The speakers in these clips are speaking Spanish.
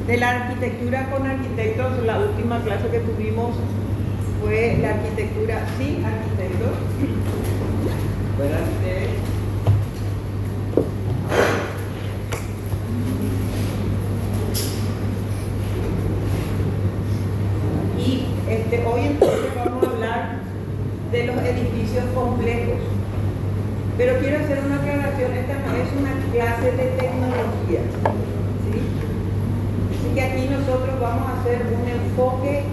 de la arquitectura con arquitectos. La última clase que tuvimos fue la arquitectura sin arquitectos. Y hoy entonces vamos a hablar de los edificios complejos. Pero quiero hacer una aclaración, esta no es una clase de tecnología, ¿sí? Así que aquí nosotros vamos a hacer un enfoque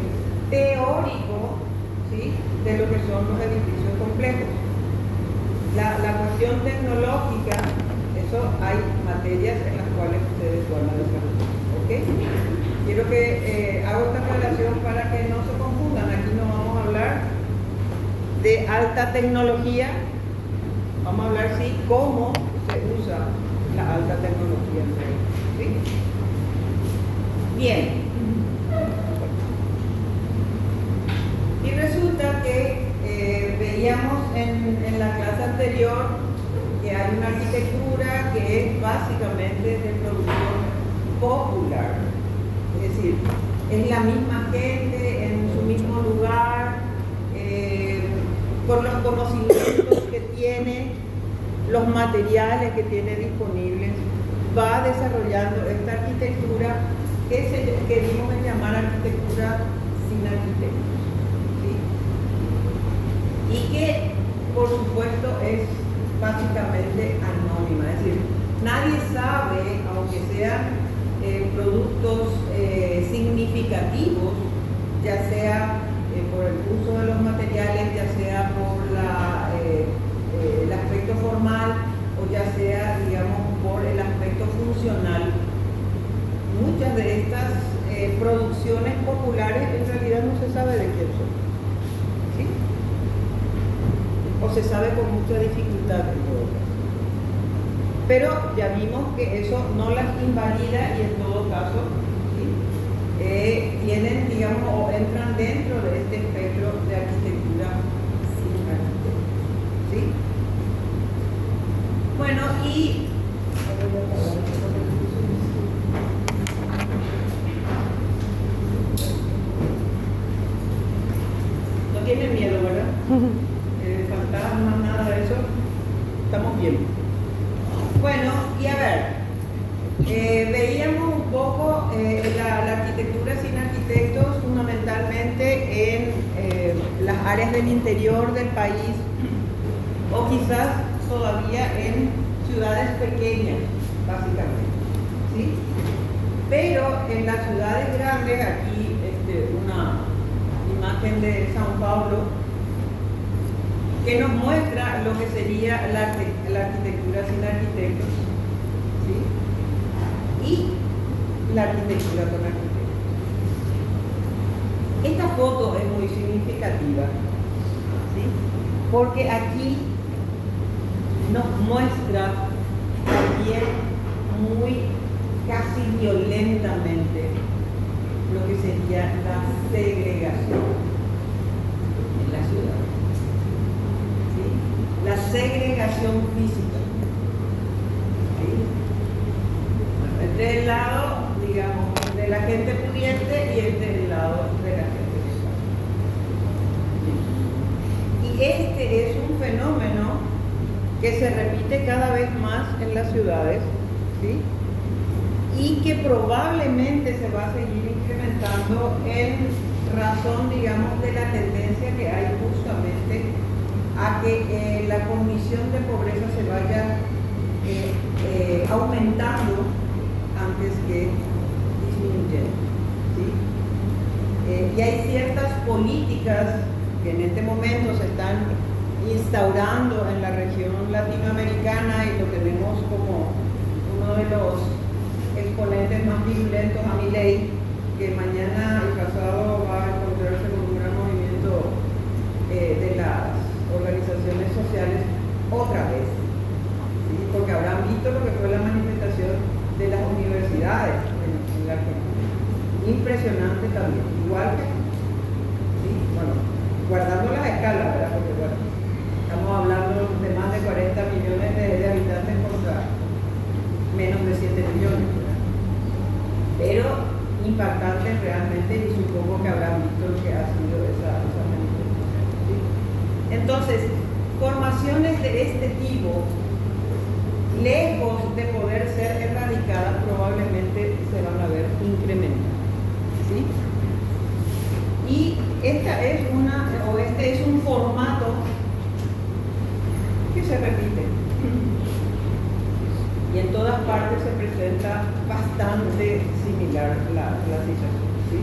teórico, ¿sí?, de lo que son los edificios complejos. La cuestión tecnológica, eso hay materias en las cuales ustedes van a desarrollar, ¿ok? Quiero que hago esta aclaración para que no se confundan. Aquí no vamos a hablar de alta tecnología, vamos a hablar, sí, cómo se usa la alta tecnología, ¿sí? Bien. Y resulta que veíamos en la clase anterior que hay una arquitectura que es básicamente de producción popular, es decir, es la misma gente en su mismo lugar, con los conocimientos que tiene, los materiales que tiene disponibles, va desarrollando esta arquitectura que dimos en llamar arquitectura sin arquitectos. Y que, por supuesto, es básicamente anónima, es decir, nadie sabe, aunque sean productos significativos, ya sea por el uso de los materiales, ya sea por el aspecto formal o ya sea, digamos, por el aspecto funcional. Muchas de estas producciones populares en realidad no se sabe de quién son, ¿sí? O se sabe con mucha dificultad en todo caso. Pero ya vimos que eso no las invalida y en todo caso, ¿sí?, tienen, digamos, o entran dentro de este espectro de arquitectura sin arquitectos, ¿sí? Bueno, y no tienen miedo, ¿verdad? Fantasmas, nada de eso. Estamos bien. Bueno, y a ver, veíamos un poco la arquitectura sin arquitectos fundamentalmente en las áreas del interior del país o quizás todavía en ciudades pequeñas, básicamente, ¿sí? Pero en las ciudades grandes, aquí una imagen de São Paulo que nos muestra lo que sería la arquitectura sin arquitectos, ¿sí?, y la arquitectura con arquitectos. Esta foto es muy significativa, ¿sí?, porque aquí nos muestra también muy casi violentamente lo que sería la segregación en la ciudad. La segregación física, ¿sí? Este es el lado, digamos, de la gente pudiente y este es el lado de la gente pobre. Y este es un fenómeno que se repite cada vez más en las ciudades, ¿sí?, y que probablemente se va a seguir incrementando en razón, digamos, de la tendencia que hay justamente a que la condición de pobreza se vaya aumentando antes que disminuyendo, ¿sí? Y hay ciertas políticas que en este momento se están instaurando en la región latinoamericana y lo tenemos como uno de los exponentes más violentos a Milei, que mañana y pasado va a encontrarse con un gran movimiento de las organizaciones sociales otra vez, ¿sí?, porque habrán visto lo que fue la manifestación de las universidades en la Argentina. Impresionante también, igual que, ¿sí?, bueno, guardando las escalas, ¿verdad?, porque bueno, estamos hablando de más de 40 millones de habitantes contra menos de 7 millones, ¿verdad? impactantes realmente, y supongo que habrán visto lo que ha sido esa manifestación, ¿sí? Entonces, formaciones de este tipo, lejos de poder ser erradicadas, probablemente se van a ver incrementadas, ¿sí? Y este es un formato que se repite. Y en todas partes se presenta bastante similar la situación, ¿sí?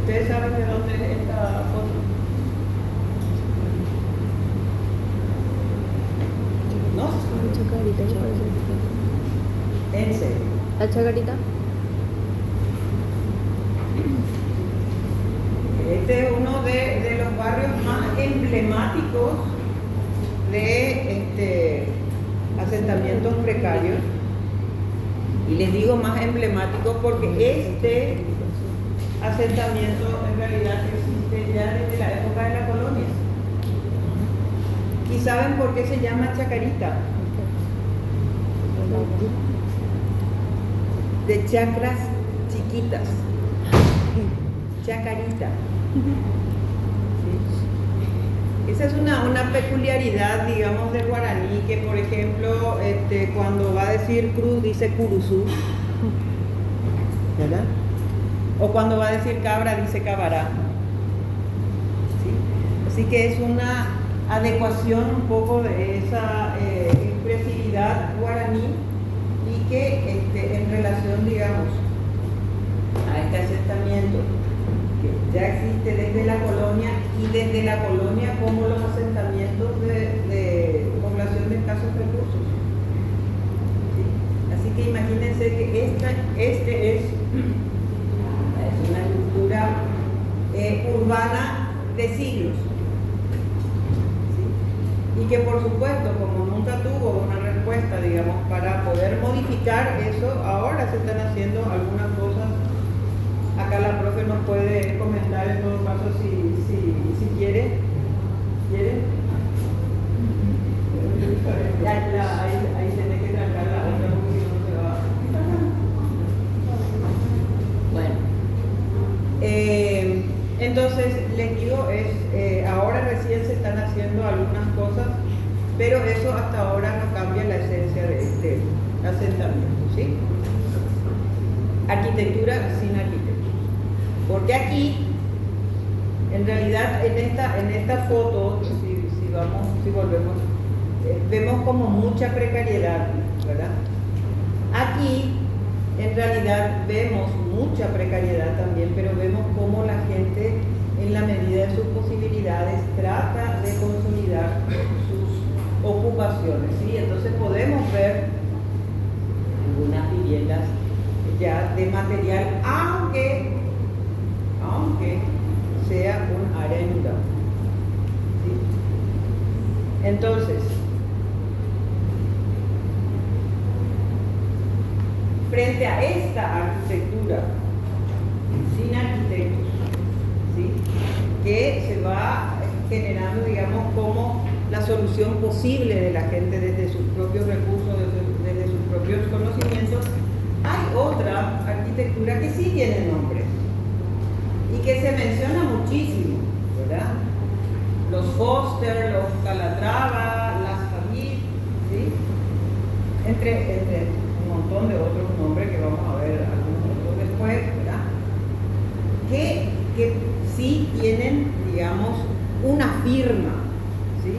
¿Ustedes saben de dónde es esta foto? ¿No? Chacarita, En serio. ¿La Chacarita? Este es uno de los barrios más emblemáticos de asentamientos precarios. Y les digo más emblemáticos porque este asentamiento en realidad existe ya desde la época de la colonia. ¿Y saben por qué se llama Chacarita? De chacras chiquitas. Chacarita. ¿Sí? Esa es una peculiaridad, digamos, del guaraní, que por ejemplo, cuando va a decir cruz dice curuzú, ¿verdad? O cuando va a decir cabra dice cabará. ¿Sí? Así que es una adecuación un poco de esa expresividad guaraní, y que en relación, digamos, a este asentamiento que ya existe desde la colonia, y desde la colonia como los asentamientos de población de escasos recursos. ¿Sí? Así que imagínense que este es una estructura urbana de siglos. ¿Sí? Y que por supuesto, como nunca tuvo una respuesta, digamos, para poder modificar eso, ahora se están haciendo algunas cosas. Acá la profe nos puede comentar en todo caso si quiere. ¿Quiere? Ahí tiene que trancar la otra porque si no se va. Bueno. Entonces, les digo, ahora recién se están haciendo algunas cosas, pero eso hasta ahora no cambia la esencia de este asentamiento, ¿sí? Arquitectura sin arquitectura. Porque aquí, en realidad, en esta foto, si volvemos, vemos como mucha precariedad, ¿verdad? Aquí, en realidad, vemos mucha precariedad también, pero vemos cómo la gente, en la medida de sus posibilidades, trata de consolidar sus ocupaciones, ¿sí? Entonces podemos ver algunas viviendas ya de material, aunque sea un área inundable. ¿Sí? Entonces, frente a esta arquitectura sin arquitectos, ¿sí?, que se va generando, digamos, como la solución posible de la gente desde sus propios recursos, desde sus propios conocimientos, hay otra arquitectura que sí tiene nombre y que se menciona muchísimo, ¿verdad? Los Foster, los Calatrava, las Javid, ¿sí?, entre un montón de otros nombres que vamos a ver algunos otros después, ¿verdad? Que sí tienen, digamos, una firma, ¿sí?,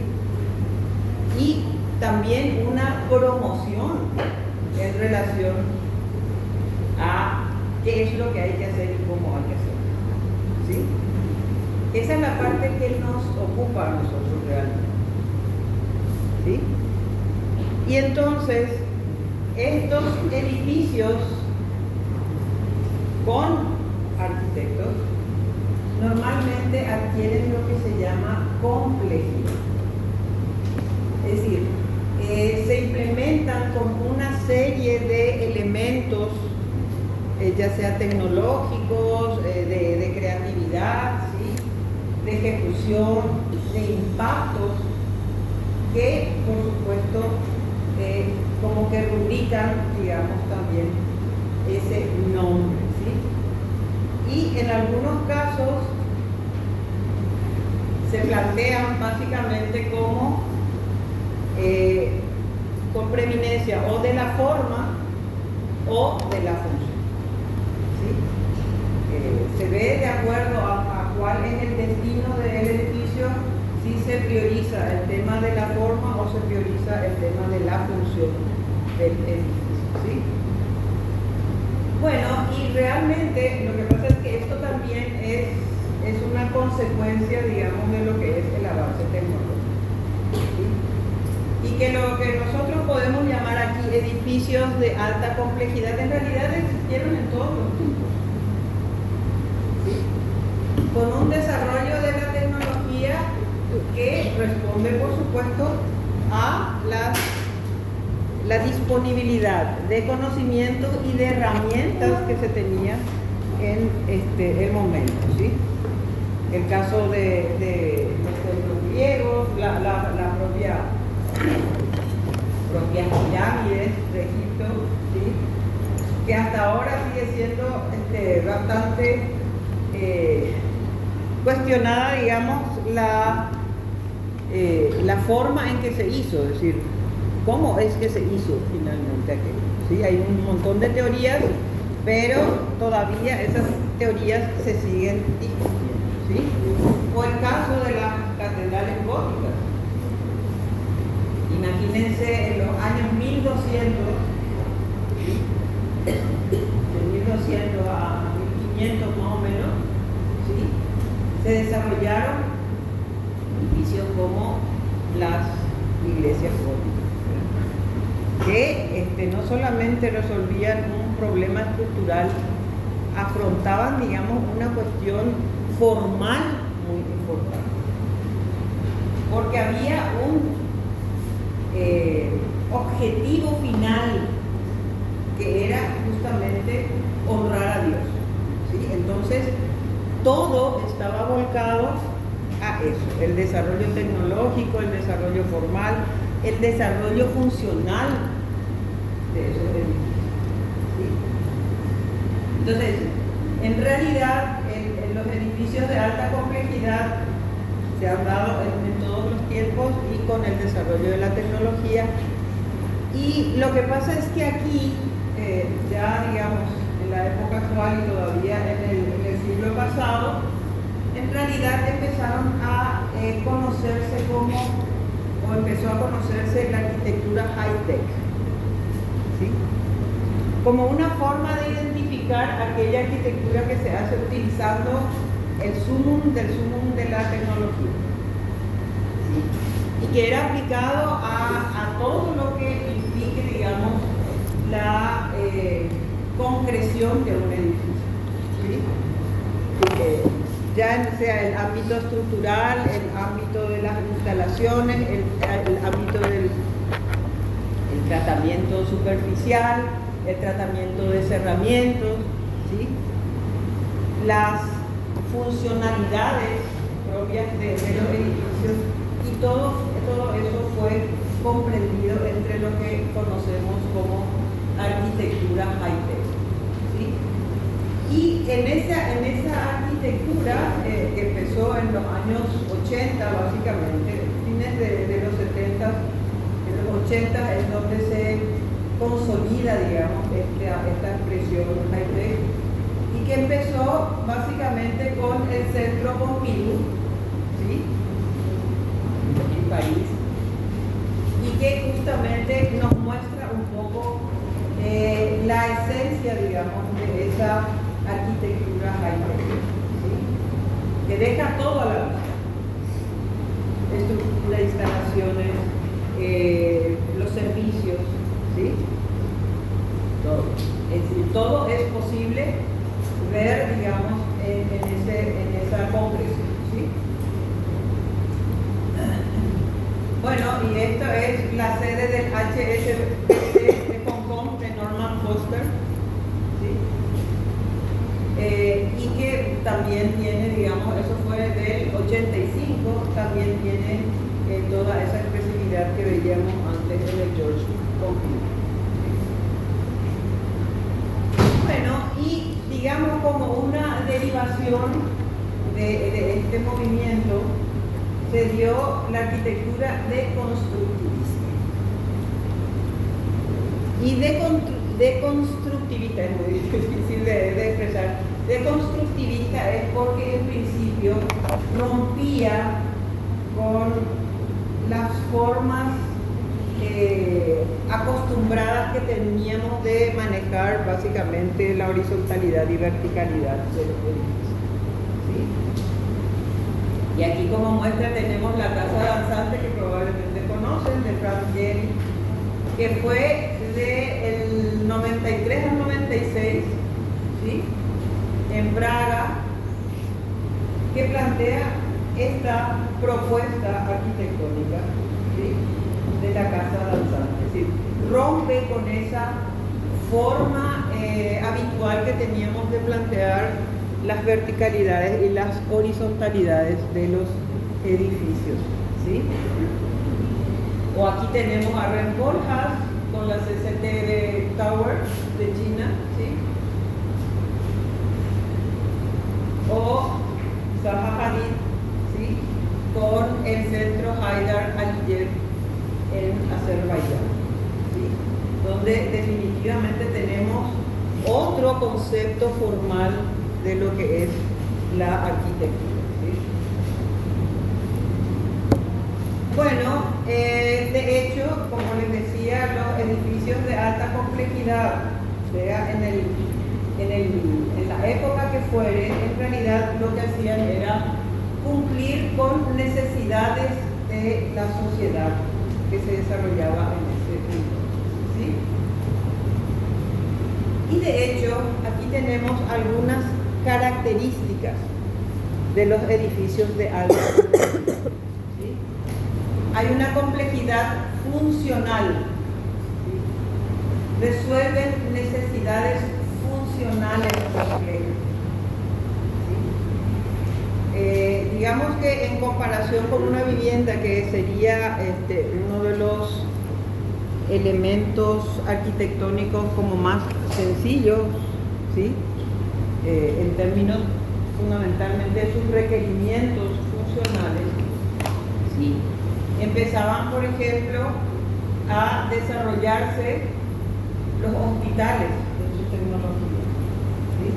y también una promoción en relación a qué es lo que hay que hacer y cómo hay que hacerlo, ¿sí? Esa es la parte que nos ocupa a nosotros realmente, ¿sí? Y entonces, estos edificios con arquitectos normalmente adquieren lo que se llama complejidad. Es decir, se implementan con una serie de elementos, ya sea tecnológicos, de creatividad, ¿sí?, de ejecución, de impactos, que por supuesto como que rubrican, digamos, también ese nombre, ¿sí? y en algunos casos se plantean básicamente como con preeminencia o de la forma o de la función. ¿Sí? Se ve de acuerdo a cuál es el destino del edificio, si se prioriza el tema de la forma o se prioriza el tema de la función del edificio. ¿Sí? Bueno, y realmente lo que pasa es que esto también es una consecuencia, digamos, de lo que es el avance tecnológico. ¿Sí? Y que lo que nosotros podemos llamar aquí edificios de alta complejidad, en realidad existieron en todos los tiempos. ¿Sí? Con un desarrollo de la tecnología que responde, por supuesto, a la disponibilidad de conocimientos y de herramientas que se tenían en el momento. ¿Sí? El caso de los templos griegos, la propia pirámides de Egipto, ¿sí? Que hasta ahora sigue siendo bastante cuestionada, digamos, la forma en que se hizo, es decir, cómo es que se hizo finalmente aquello. ¿Sí? Hay un montón de teorías, pero todavía esas teorías se siguen discutiendo. ¿Sí? O el caso de las catedrales góticas. Imagínense en los años 1200, ¿sí? De 1200 a 1500 más o menos, ¿sí? Se desarrollaron edificios como las iglesias góticas, que no solamente resolvían un problema estructural, afrontaban, digamos, una cuestión formal muy importante, porque había un objetivo final que era justamente honrar a Dios. ¿Sí? Entonces todo estaba volcado a eso: el desarrollo tecnológico, el desarrollo formal, el desarrollo funcional de esos edificios. ¿Sí? Entonces, en realidad, los edificios de alta complejidad se han dado en todos los tiempos y con el desarrollo de la tecnología. Y lo que pasa es que aquí, ya digamos, en la época actual y todavía en el siglo pasado, en realidad empezaron a conocerse o empezó a conocerse la arquitectura high-tech. ¿Sí? Como una forma de identificar aquella arquitectura que se hace utilizando el sumum de la tecnología. ¿Sí? Y que era aplicado a todo lo que implique, digamos, la concreción de un edificio. ¿Sí? Ya sea el ámbito estructural, el ámbito de las instalaciones, el ámbito del tratamiento superficial, el tratamiento de cerramientos, ¿sí? Las funcionalidades propias de los edificios, y todo eso fue comprendido entre lo que conocemos como arquitectura high-tech. ¿Sí? Y en esa arquitectura que empezó en los años 80, básicamente, fines de los 70, en los 80 es donde se consolida, digamos, esta expresión high-tech, y que empezó básicamente con el Centro Pompidou, ¿sí? En París, y que justamente nos muestra un poco la esencia, digamos, de esa arquitectura high-tech, ¿sí? Que deja todo a la vista: estructura, instalaciones, los servicios, ¿sí? Todo. Es decir, todo es posible ver, digamos, en esa concreción, ¿sí? Bueno, y esta es la sede del HSBC de Hong Kong, de Norman Foster, ¿sí? Y que también tiene, digamos, eso fue del 85, también tiene toda esa expresividad que veíamos antes de George Pompidou. Bueno, y digamos como una derivación continuación de este movimiento se dio la arquitectura deconstructivista. Y deconstructivista es muy difícil de expresar. Deconstructivista es porque en principio rompía con las formas acostumbradas que teníamos de manejar básicamente la horizontalidad y verticalidad de los edificios. ¿Sí? Y aquí como muestra tenemos la casa danzante que probablemente conocen, de Frank Gehry, que fue del 93 al 96, ¿sí? En Praga, que plantea esta propuesta arquitectónica, ¿sí? De la casa danzante. Es decir, rompe con esa forma habitual que teníamos de plantear las verticalidades y las horizontalidades de los edificios. ¿Sí? O aquí tenemos a Rem Koolhaas con la CCTV Tower de China. ¿Sí? O Zaha Hadid, ¿sí? Con el centro Haidar Aliyev en Azerbaiyán, ¿sí? Donde definitivamente tenemos otro concepto formal de lo que es la arquitectura. ¿Sí? Bueno, de hecho, como les decía, los edificios de alta complejidad, sea en la época que fuere, en realidad lo que hacían era cumplir con necesidades de la sociedad que se desarrollaba en ese entonces, ¿sí? Y de hecho, aquí tenemos algunas características de los edificios de alta complejidad. ¿Sí? Hay una complejidad funcional, ¿sí? Resuelven necesidades funcionales complejas. Digamos que en comparación con una vivienda, que sería uno de los elementos arquitectónicos como más sencillos, ¿sí? En términos fundamentalmente de sus requerimientos funcionales, ¿sí? Empezaban, por ejemplo, a desarrollarse los hospitales en su tecnología, ¿sí?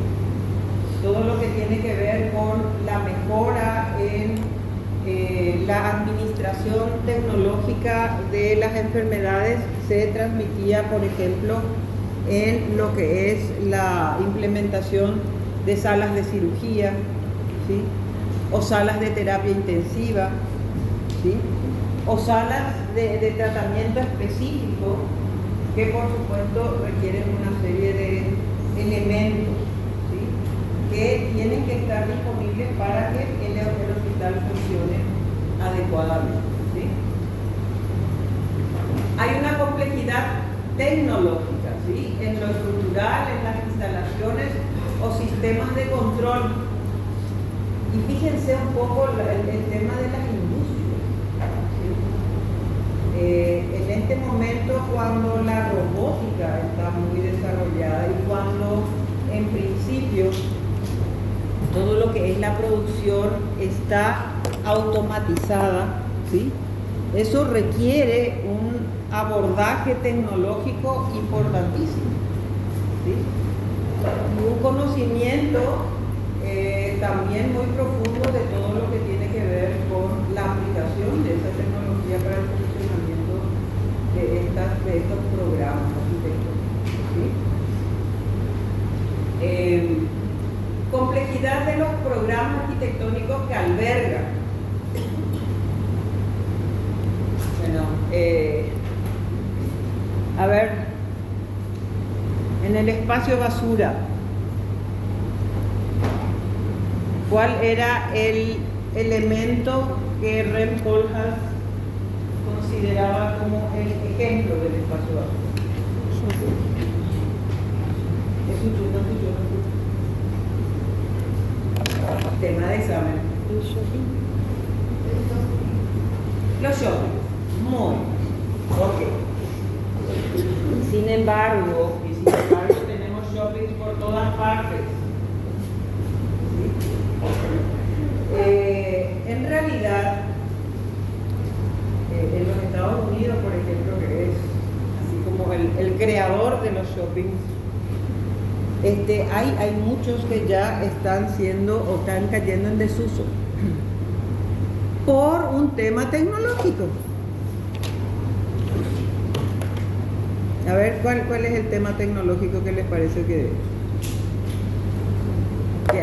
Todo lo que tiene que ver con la mejora en la administración tecnológica de las enfermedades se transmitía, por ejemplo, en lo que es la implementación de salas de cirugía, ¿sí? O salas de terapia intensiva, ¿sí? O salas de tratamiento específico que por supuesto requieren una serie de elementos, ¿sí? Que tienen que estar disponibles para que el hospital funcione adecuadamente, ¿sí? Hay una complejidad tecnológica, ¿sí? En lo estructural, en las instalaciones o sistemas de control. Y fíjense un poco el tema de las industrias, ¿sí? En este momento, cuando la robótica está muy desarrollada y cuando en principio todo lo que es la producción está automatizada, ¿sí? Eso requiere un abordaje tecnológico importantísimo, ¿sí? Y un conocimiento también muy profundo de todo lo que tiene que ver con la aplicación de esa tecnología para el funcionamiento de estos programas arquitectónicos, ¿sí? Complejidad de los programas arquitectónicos que albergan. Bueno, a ver, en el espacio basura, ¿cuál era el elemento que Rem Koolhaas consideraba como el ejemplo del espacio basura? Es un turno. Tema de examen. Los shoppings. Muy. Ok. Sin embargo, tenemos shoppings por todas partes. ¿Sí? shopping. Hay muchos que ya están siendo o están cayendo en desuso por un tema tecnológico. A ver, ¿cuál es el tema tecnológico que les parece que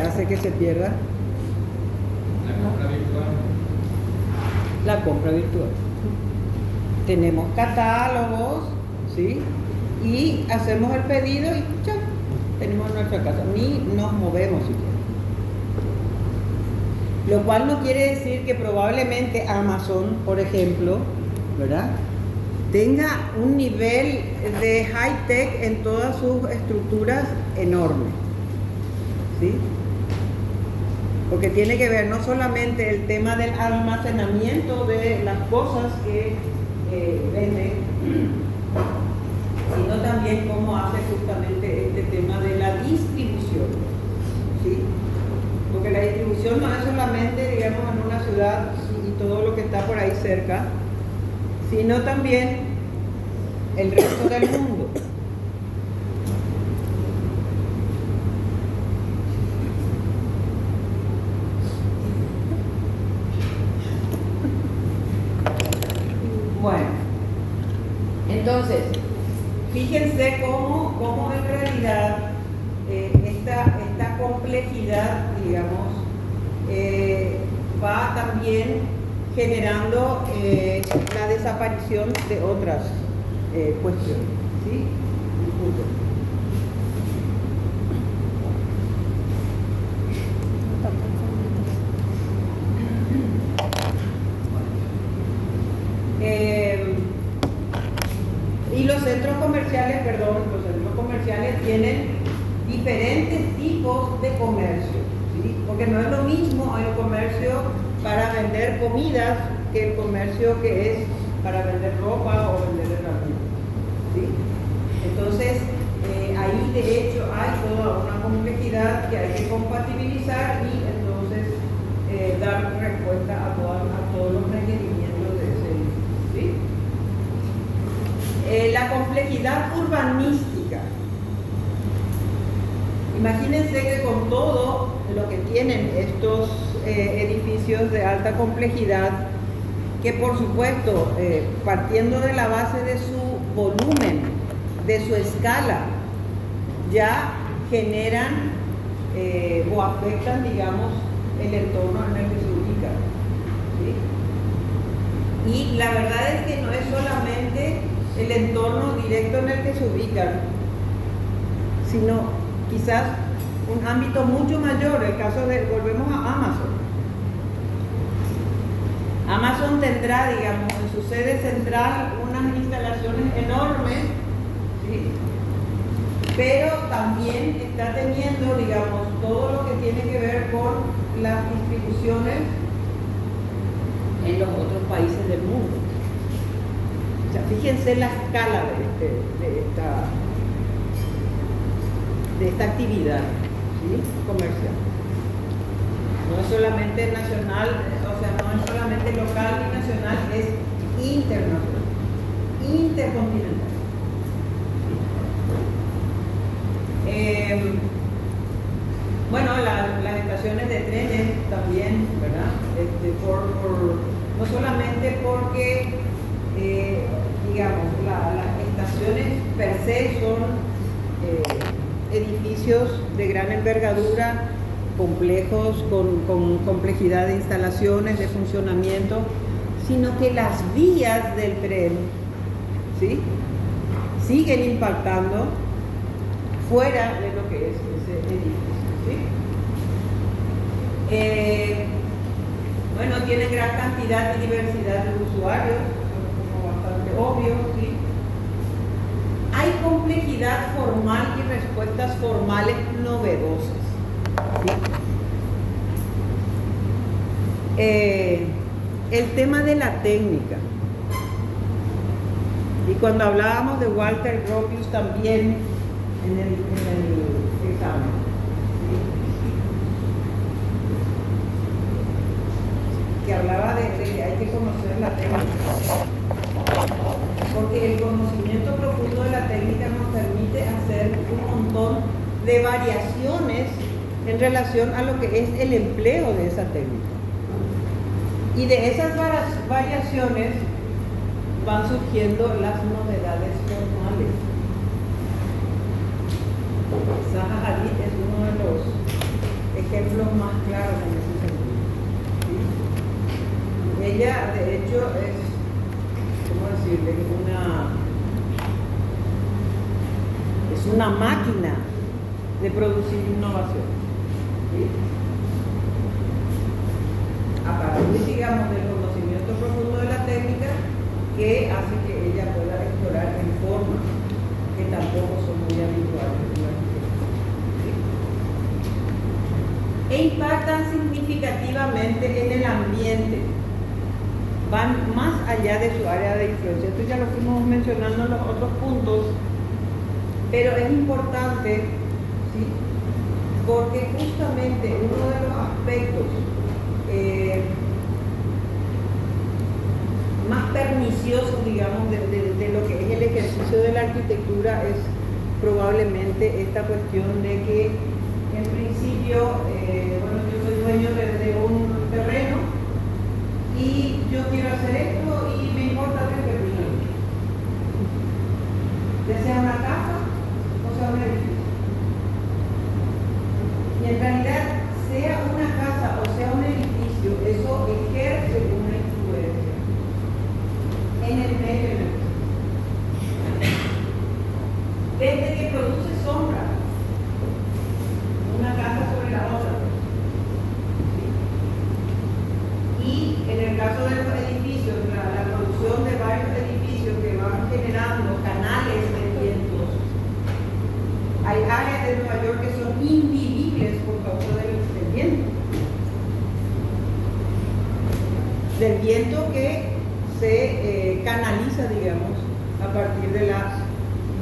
hace que se pierda? La compra virtual. La compra virtual. Tenemos catálogos, ¿sí? Y hacemos el pedido y ya, tenemos nuestra casa. Ni nos movemos siquiera. Lo cual no quiere decir que probablemente Amazon, por ejemplo, ¿verdad?, tenga un nivel de high-tech en todas sus estructuras enorme, ¿sí? Porque tiene que ver no solamente el tema del almacenamiento de las cosas que vende, sino también cómo hace justamente este tema de la distribución, ¿sí? Porque la distribución no es solamente, digamos, en una ciudad y todo lo que está por ahí cerca, sino también el resto del mundo. Bueno, entonces, fíjense cómo en realidad esta complejidad, digamos, va también generando la desaparición de otras cuestiones, ¿sí? Y los centros comerciales, tienen diferentes tipos de comercio, ¿sí? Porque no es lo mismo el comercio para vender comidas que el comercio que es para vender ropa o vender herramientas, ¿sí? Entonces, ahí de hecho hay toda una complejidad que hay que compatibilizar y entonces dar respuesta a todos los requerimientos de ese edificio, ¿sí? La complejidad urbanística. Imagínense que con todo lo que tienen estos edificios de alta complejidad, que por supuesto, partiendo de la base de su volumen, de su escala, ya generan o afectan, digamos, el entorno en el que se ubican, ¿sí? Y la verdad es que no es solamente el entorno directo en el que se ubican, sino quizás un ámbito mucho mayor, el caso de, volvemos a Amazon. Amazon tendrá, digamos, en su sede central unas instalaciones enormes, ¿sí? Pero también está teniendo, digamos, todo lo que tiene que ver con las distribuciones en los otros países del mundo. O sea, fíjense la escala de esta actividad, ¿sí?, comercial. No es solamente nacional, o sea, no es solamente local ni nacional, es internacional, intercontinental. Bueno, las estaciones de trenes también, ¿verdad? No solamente porque, digamos, las estaciones per se son edificios de gran envergadura, complejos, con complejidad de instalaciones, de funcionamiento, sino que las vías del tren, ¿sí?, siguen impactando fuera de lo que es ese edificio, ¿sí? Bueno, tiene gran cantidad y diversidad de usuarios, como bastante obvio, ¿sí? Hay complejidad formal y respuestas formales novedosas, ¿sí? El tema de la técnica. Y cuando hablábamos de Walter Gropius también en el examen, ¿sí?, que hablaba de que hay que conocer la técnica. Porque el conocimiento profundo de la técnica nos permite hacer de variaciones en relación a lo que es el empleo de esa técnica. Y de esas variaciones van surgiendo las novedades formales. Zaha Hadid es uno de los ejemplos más claros en ese sentido. ¿Sí? Ella, de hecho, es, ¿cómo decirle? Es una máquina de producir innovación. ¿Sí? A partir, digamos, del conocimiento profundo de la técnica, que hace que ella pueda explorar en formas que tampoco son muy habituales en la arquitectura. ¿Sí? E impactan significativamente en el ambiente, van más allá de su área de influencia. Esto ya lo fuimos mencionando en los otros puntos, pero es importante, ¿sí? Porque justamente uno de los aspectos más perniciosos, digamos, de lo que es el ejercicio de la arquitectura es probablemente esta cuestión de que en principio, bueno, yo soy dueño de un terreno y yo quiero hacer esto y me importa tres pepinos, ya sea una casa o sea un edificio. Y en realidad, sea una casa o sea un edificio, eso ejerce una influencia en el medio en el que está. Desde que produce sombra, una casa sobre la otra. ¿Sí? Y en el caso de los edificios, la producción de varios edificios que van generando canales de vientos. Hay áreas de Nueva York que son invivibles por causa del viento. Del viento que se canaliza, digamos, a partir de las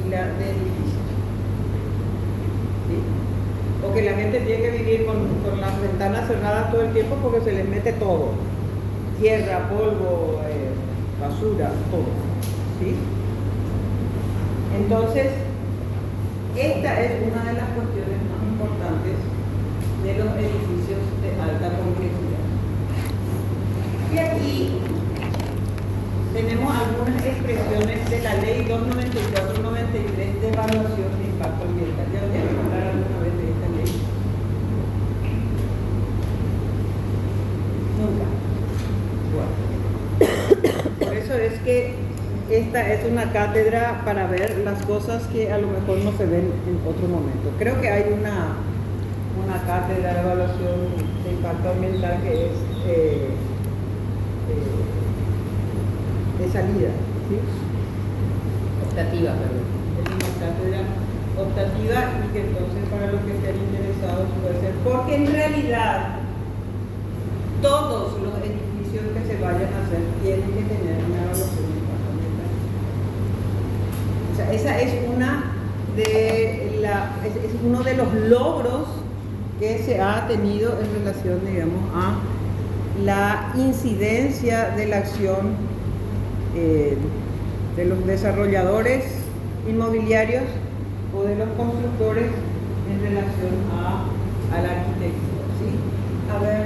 filas de edificios. ¿Sí? O que la gente tiene que vivir con las ventanas cerradas todo el tiempo porque se les mete todo. Tierra, polvo, basura, todo. ¿Sí? Entonces, esta es una de las cuestiones más importantes de los edificios de alta complejidad. Y aquí tenemos algunas expresiones de la ley 294/93 de evaluación de impacto ambiental. Ya voy a hablar alguna vez de esta ley. Nunca. Bueno. Por eso es que esta es una cátedra para ver las cosas que a lo mejor no se ven en otro momento. Creo que hay una cátedra de evaluación de impacto ambiental que es de salida, ¿sí? Optativa, perdón. Es una cátedra optativa y que entonces para los que estén interesados puede ser, porque en realidad todos los edificios que se vayan a hacer tienen que tener una evaluación de impacto ambiental. O sea, esa es es uno de los logros que se ha tenido en relación, digamos, a la incidencia de la acción de los desarrolladores inmobiliarios o de los constructores en relación a la arquitectura. ¿Sí? A ver,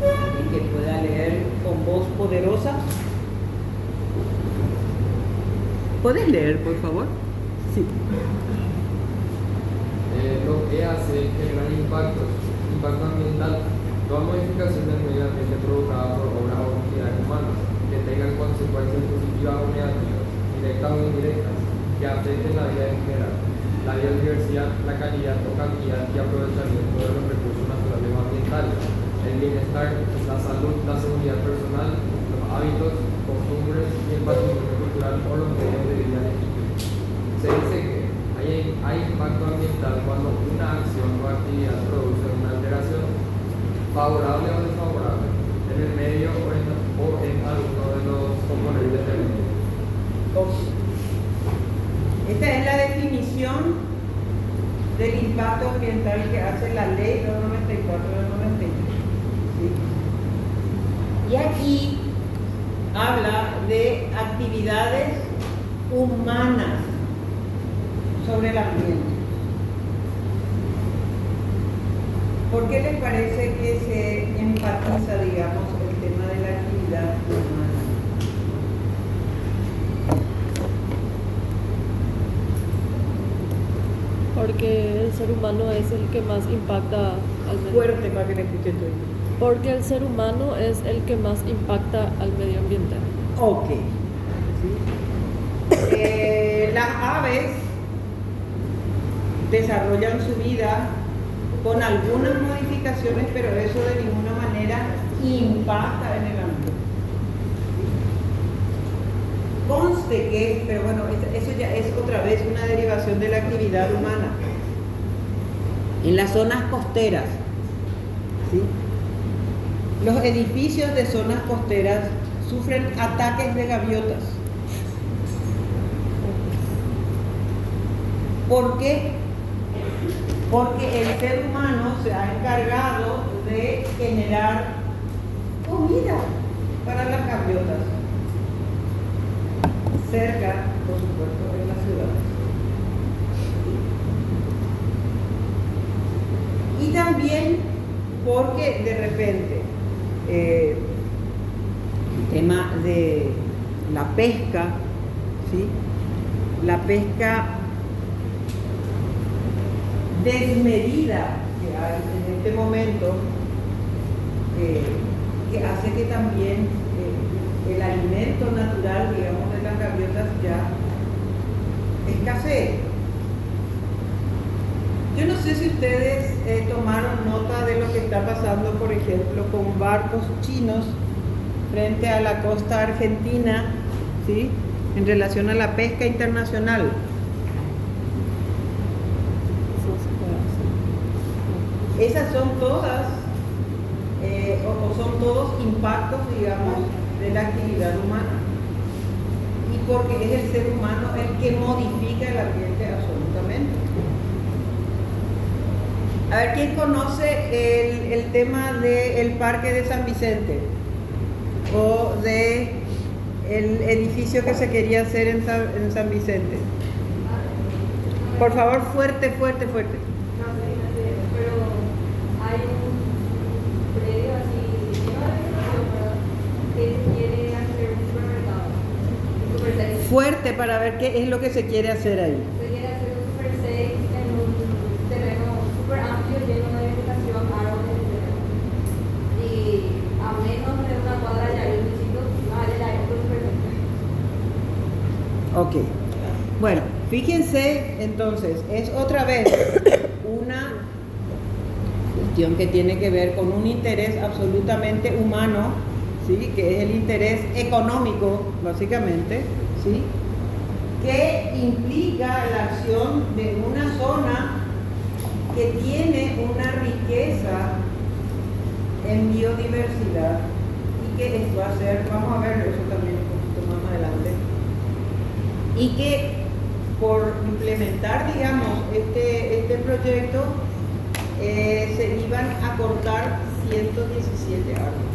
alguien que pueda leer con voz poderosa. ¿Puedes leer, por favor? Sí. Lo que hace generar impacto ambiental, toda modificación del medio ambiente provocada por obras o actividades humanas que tengan consecuencias positivas o negativas, directas o indirectas, que afecten la vida en general, la biodiversidad, la calidad o cantidad y aprovechamiento de los recursos naturales o ambientales, el bienestar, la salud, la seguridad personal, los hábitos, costumbres y el patrimonio cultural o los medios de vida legítimos. Se dice que hay impacto ambiental cuando una acción o actividad produce una alteración favorable o desfavorable en el medio o en alguno de los componentes del medio. Esta es la definición del impacto ambiental que hace la ley 294 del 93. ¿Sí? Y aquí habla de actividades humanas sobre el ambiente. ¿Por qué les parece que se enfatiza, digamos, el tema de la actividad humana? Porque el ser humano es el que más impacta al medio Fuerte para que le escuchen todo. Porque el ser humano es el que más impacta al medio ambiente. Ok. Las aves desarrollan su vida con algunas modificaciones, pero eso de ninguna manera impacta en el ambiente. Conste que, pero bueno, eso ya es otra vez una derivación de la actividad humana. En las zonas costeras, ¿sí? Los edificios de zonas costeras sufren ataques de gaviotas. ¿Por qué? Porque el ser humano se ha encargado de generar comida para las gaviotas, cerca, por supuesto, de las ciudades. Y también porque de repente el tema de la pesca, ¿sí? La pesca desmedida que hay en este momento, que hace que también el alimento natural, digamos, de las gaviotas ya escasee. Yo no sé si ustedes tomaron nota de lo que está pasando, por ejemplo, con barcos chinos frente a la costa argentina, ¿sí? En relación a la pesca internacional. Eso se puede hacer. Esas son todas, o son todos impactos, digamos, de la actividad humana. Y porque es el ser humano el que modifica el ambiente absolutamente. A ver, ¿quién conoce el tema del Parque de San Vicente? O de el edificio que se quería hacer en San Vicente. Por favor, fuerte, fuerte, fuerte. No sé, pero hay un predio así, que se quiere hacer un supermercado. Un super seis. Fuerte para ver qué es lo que se quiere hacer ahí. Se quiere hacer un super 6 en un terreno súper amplio, lleno de vegetación, árboles, etc. Y a menos de una cuadra ya hay un sitio, ya hay otro super 6. Ok. Bueno, fíjense entonces, es otra vez una cuestión que tiene que ver con un interés absolutamente humano, ¿sí? Que es el interés económico, básicamente, ¿sí? Que implica la acción de una zona que tiene una riqueza en biodiversidad y que esto va a ser, vamos a ver eso también un poquito más adelante, y que por implementar, digamos, este proyecto se iban a cortar 117 árboles.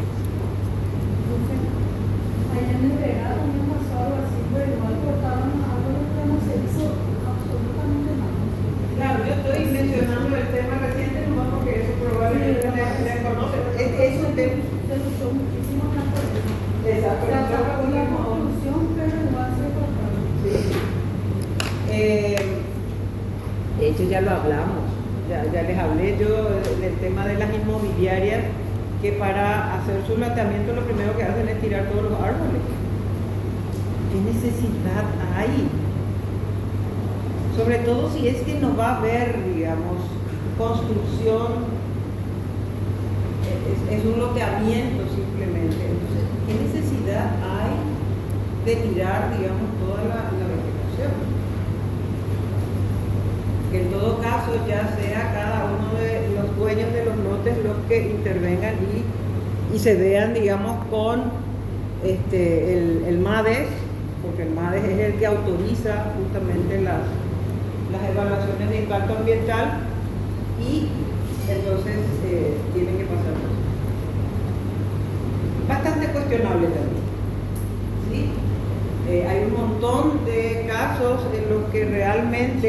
Allá en el verano también pasó algo así, pero igual cortaban los árboles, pero no se hizo absolutamente nada. Claro, yo estoy mencionando el tema reciente nomás porque eso probablemente le conoce. Es un tema. Se luchó muchísimo en la política. Exacto. Se sacó una conclusión, pero igual se cortaron. Sí. De hecho ya lo hablamos, ya les hablé yo del tema de las inmobiliarias, que para hacer su lanzamiento lo primero que hacen es tirar todos los árboles. ¿Qué necesidad hay? Sobre todo si es que no va a haber, digamos, construcción, es un loteamiento simplemente. Entonces, ¿qué necesidad hay de tirar, digamos, toda la vegetación? Que en todo caso ya sea cada uno de los dueños de los lotes los que intervengan y se vean, digamos, con el MADES, porque el MADES es el que autoriza justamente las evaluaciones de impacto ambiental, y entonces tienen que pasar cosas. Bastante cuestionable también, ¿sí? Hay un montón de casos en los que realmente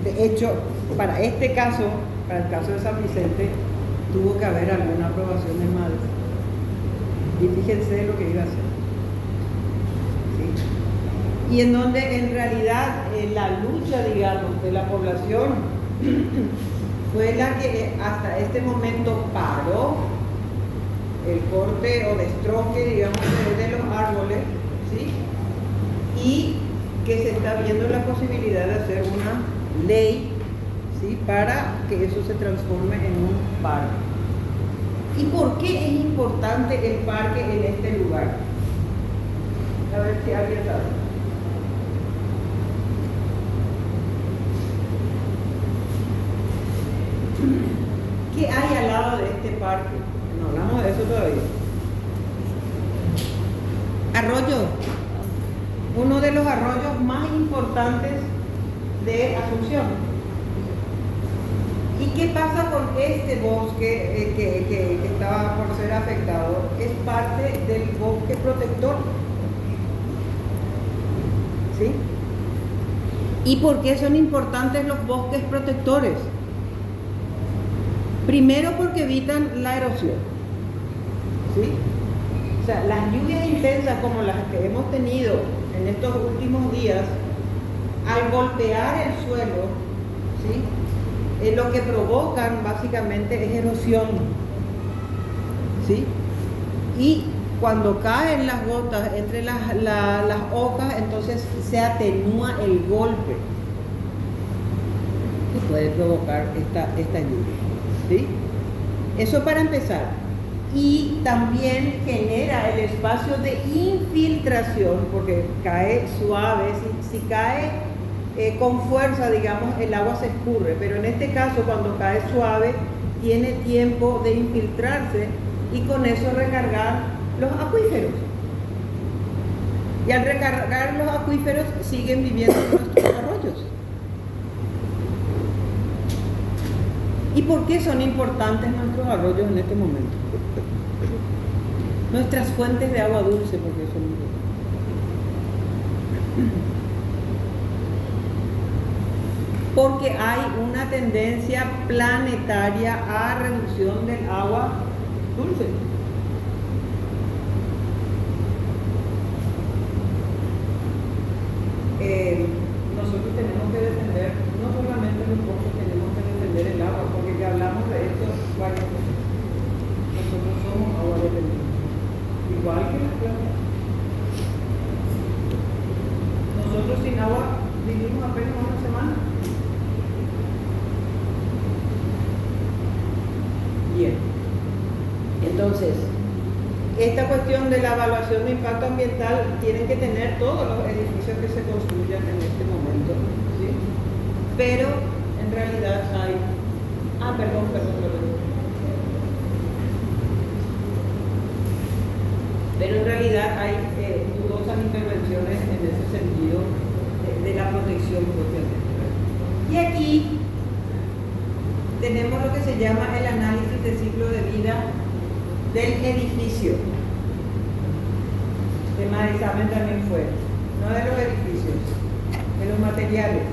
de hecho, para este caso para el caso de San Vicente, tuvo que haber alguna aprobación de MADES. Y fíjense lo que iba a hacer. ¿Sí? Y en donde en realidad la lucha, digamos, de la población fue la que hasta este momento paró el corte o destronque, digamos, de los árboles, ¿sí? Y que se está viendo la posibilidad de hacer una ley, ¿sí? Para que eso se transforme en un parque. ¿Y por qué es importante el parque en este lugar? A ver si alguien sabe. ¿Qué hay al lado de este parque? No hablamos de eso todavía. Arroyo. Uno de los arroyos más importantes de Asunción. ¿Y qué pasa con este bosque que estaba por ser afectado? Es parte del bosque protector. ¿Sí? ¿Y por qué son importantes los bosques protectores? Primero porque evitan la erosión. ¿Sí? O sea, las lluvias intensas como las que hemos tenido en estos últimos días, al golpear el suelo, ¿sí? Lo que provocan básicamente es erosión, ¿sí? Y cuando caen las gotas entre las hojas, entonces se atenúa el golpe que puede provocar esta lluvia, ¿sí? Eso para empezar. Y también genera el espacio de infiltración, porque cae suave, si cae con fuerza, digamos, el agua se escurre, pero en este caso cuando cae suave tiene tiempo de infiltrarse y con eso recargar los acuíferos. Y al recargar los acuíferos siguen viviendo nuestros arroyos. ¿Y por qué son importantes nuestros arroyos en este momento? Nuestras fuentes de agua dulce, porque son importantes. Porque hay una tendencia planetaria a reducción del agua dulce. Nosotros tenemos que defender, no solamente los bosques, tenemos que defender el agua, porque ya hablamos de esto varias veces. Nosotros somos agua dependiente, igual que las plantas. Nosotros sin agua vivimos apenas una semana. Bien, entonces, esta cuestión de la evaluación de impacto ambiental tienen que tener todos los edificios que se construyan en este momento, ¿sí? Pero en realidad hay... perdón. Pero en realidad hay dudosas intervenciones en ese sentido de la protección propiamente. Y aquí tenemos lo que se llama el análisis de ciclo de vida del edificio. El tema de examen también fue, no de los edificios, de los materiales.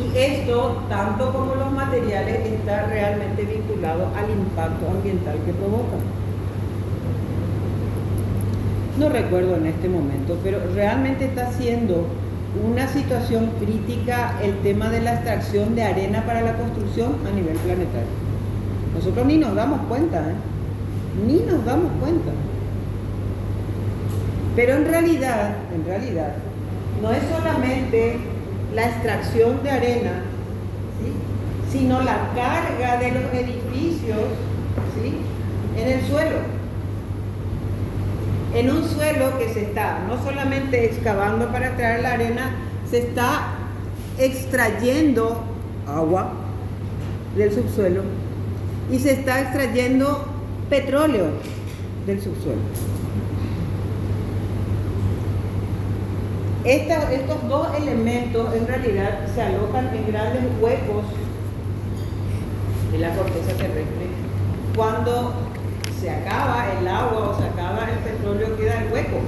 Y esto, tanto como los materiales, está realmente vinculado al impacto ambiental que provocan. No recuerdo en este momento, pero realmente está siendo una situación crítica el tema de la extracción de arena para la construcción a nivel planetario. Nosotros ni nos damos cuenta, ni nos damos cuenta. Pero en realidad, no es solamente la extracción de arena, ¿sí? Sino la carga de los edificios, ¿sí? En el suelo. En un suelo que se está no solamente excavando para extraer la arena, se está extrayendo agua del subsuelo y se está extrayendo petróleo del subsuelo. Estos dos elementos en realidad se alojan en grandes huecos de la corteza terrestre. Cuando se acaba el agua o se acaba el petróleo, queda el hueco.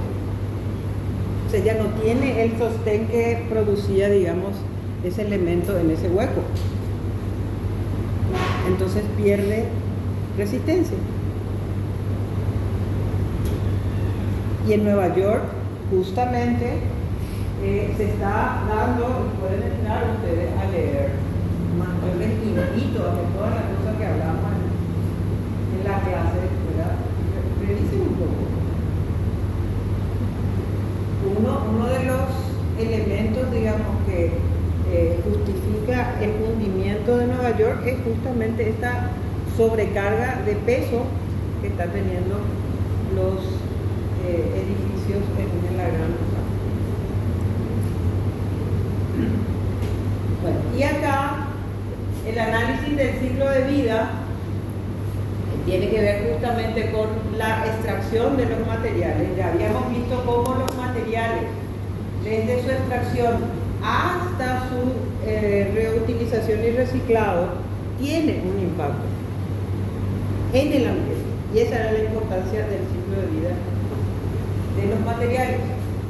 O sea, ya no tiene el sostén que producía, digamos, ese elemento en ese hueco. Entonces pierde resistencia. Y en Nueva York, justamente, se está dando, y pueden entrar ustedes a leer, yo les invito a que todas las cosas que hablamos en la clase, ¿verdad? Revisen un poco. Uno de los elementos, digamos, que justifica el hundimiento de Nueva York es justamente esta sobrecarga de peso que están teniendo los edificios en la Gran Manzana. Bueno, y acá el análisis del ciclo de vida tiene que ver justamente con la extracción de los materiales. Ya habíamos visto cómo los materiales, desde su extracción hasta su reutilización y reciclado, tienen un impacto en el ambiente. Y esa era la importancia del ciclo de vida de los materiales.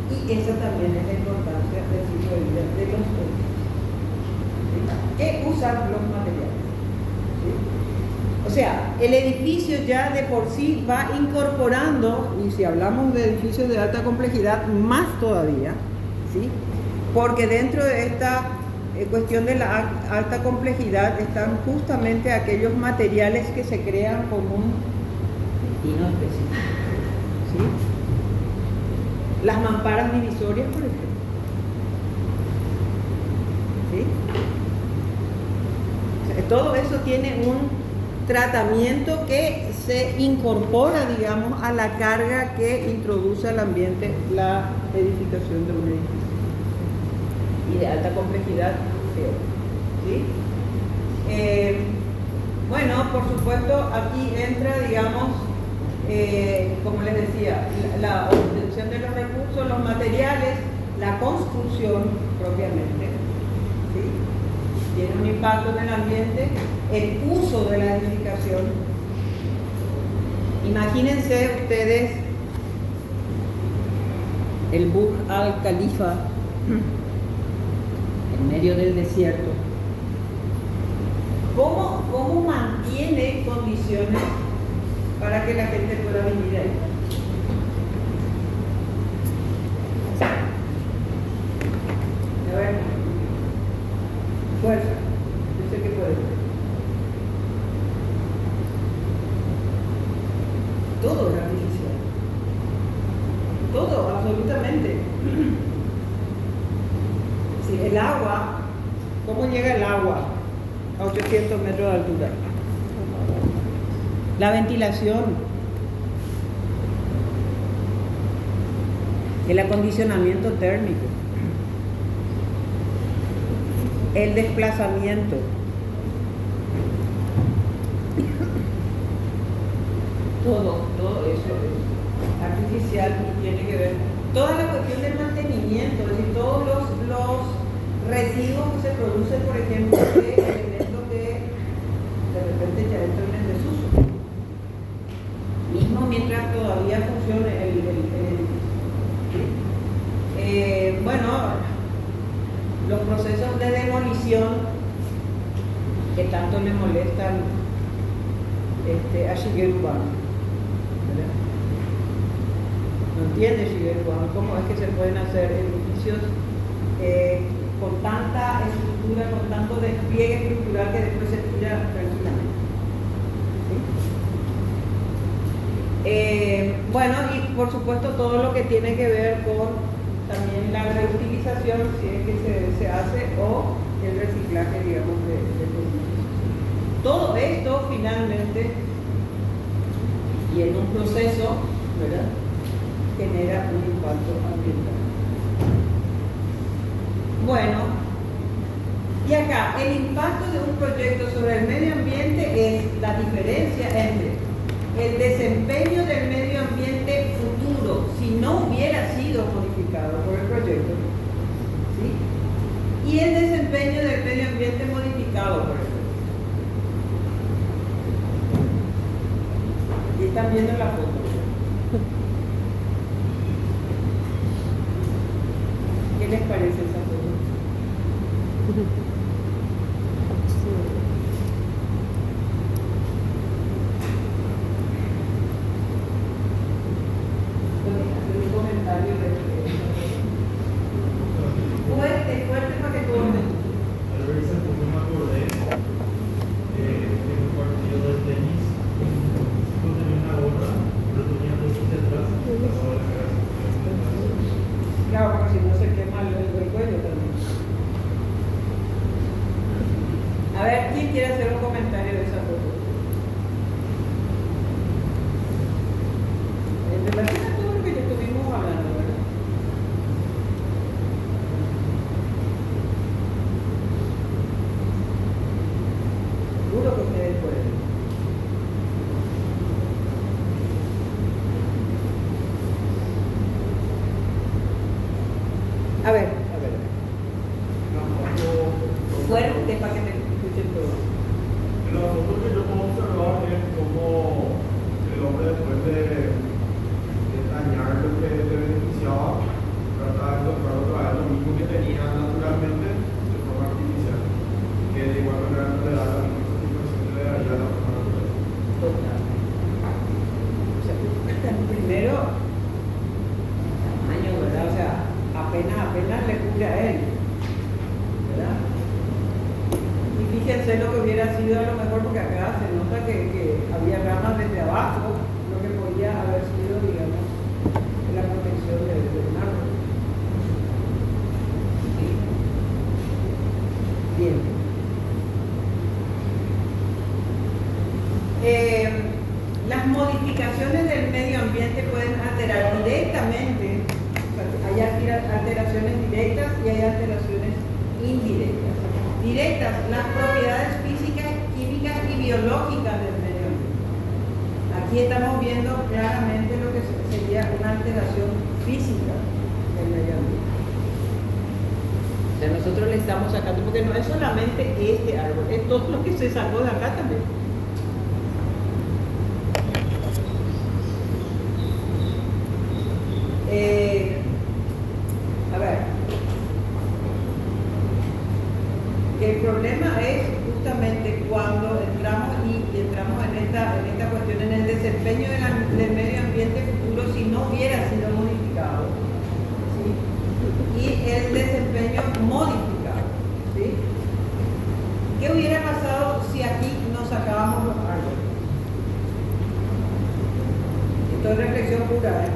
Y esa también es la importancia del ciclo de vida de los organismos, que usan los materiales. ¿Sí? O sea, el edificio ya de por sí va incorporando, y si hablamos de edificios de alta complejidad, más todavía, ¿sí? Porque dentro de esta cuestión de la alta complejidad están justamente aquellos materiales que se crean con un destino específico. ¿Sí? Las mamparas divisorias, por ejemplo. ¿Sí? O sea, todo eso tiene un tratamiento que se incorpora, digamos, a la carga que introduce al ambiente la edificación de un edificio. Y de alta complejidad, ¿sí? Bueno, por supuesto, aquí entra, digamos, como les decía, la obtención de los recursos, los materiales, la construcción propiamente, ¿sí? Tiene un impacto en el ambiente, el uso de la edificación. Imagínense ustedes el Burj Al Khalifa en medio del desierto. ¿Cómo mantiene condiciones para que la gente pueda vivir ahí? A ver, fuerza, yo sé que puede. Todo es artificial. Todo, absolutamente. Sí, el agua, ¿cómo llega el agua a 800 metros de altura? La ventilación, el acondicionamiento térmico, el desplazamiento, todo eso es artificial y tiene que ver toda la cuestión del mantenimiento, es decir, todos los residuos que se producen, por ejemplo, de elementos que de repente ya entran en desuso, mismo mientras todavía funcione el edificio. Bueno, los procesos de demolición que tanto le molestan a Shigeru Ban, ¿verdad? No entiende Shigeru Ban cómo es que se pueden hacer edificios con tanta estructura, con tanto despliegue estructural que después se tira tranquilamente. ¿Sí? Bueno, y por supuesto todo lo que tiene que ver con también la reutilización, si es que se hace, o el reciclaje, digamos, de edificios. Todo esto finalmente, y en un proceso, ¿verdad?, genera un impacto ambiental. Bueno, y acá el impacto de un proyecto sobre el medio ambiente es la diferencia entre el desempeño del medio ambiente futuro si no hubiera sido modificado por el proyecto, ¿sí?, y el desempeño del medio ambiente modificado por el proyecto. Y están viendo la foto. ¿Qué les parece esa foto? Hacer un comentario fuerte, fuerte para que todos me Al ver esa foto me acordé de un partido de tenis. Yo tenía una gorra, pero tenía dos hacia atrás, pasaba la cara hacia atrás. Claro, porque si no se quema el cuello también. A ver, ¿quién quiere hacer un comentario de esa foto? En relación a todo lo que ya estuvimos hablando, ¿verdad? Seguro que ustedes pueden. A ver. Fuerte para que te escuchen todos. En la foto que yo puedo observar es como el hombre, después de dañar lo que le beneficiaba, trata de encontrar otra vez lo mismo que tenía naturalmente de forma artificial, que de igual manera no le da la misma satisfacción que le daría la forma natural. Total. O sea, primero, tamaño, ¿verdad? O sea, apenas le cubre a él, ¿verdad? Y fíjense lo que hubiera sido a lo mejor, porque acá se nota que había ramas desde abajo, lo que podía haber sido, digamos, la protección del árbol. Sí. Bien. Las modificaciones del medio ambiente pueden alterar directamente, o sea, hay alteraciones directas y hay alteraciones indirectas. Directas, las propiedades físicas, químicas y biológicas del medio ambiente. Aquí estamos viendo claramente lo que sería una alteración física del medio ambiente. O sea, nosotros le estamos sacando, porque no es solamente este árbol, es todo lo que se sacó de acá también. A ver, el problema es justamente cuando entramos en esta cuestión, en el desempeño del medio ambiente futuro, si no hubiera sido modificado, ¿sí? Y el desempeño modificado, ¿sí? ¿Qué hubiera pasado si aquí no sacábamos los árboles? Esto es reflexión pura, ¿eh?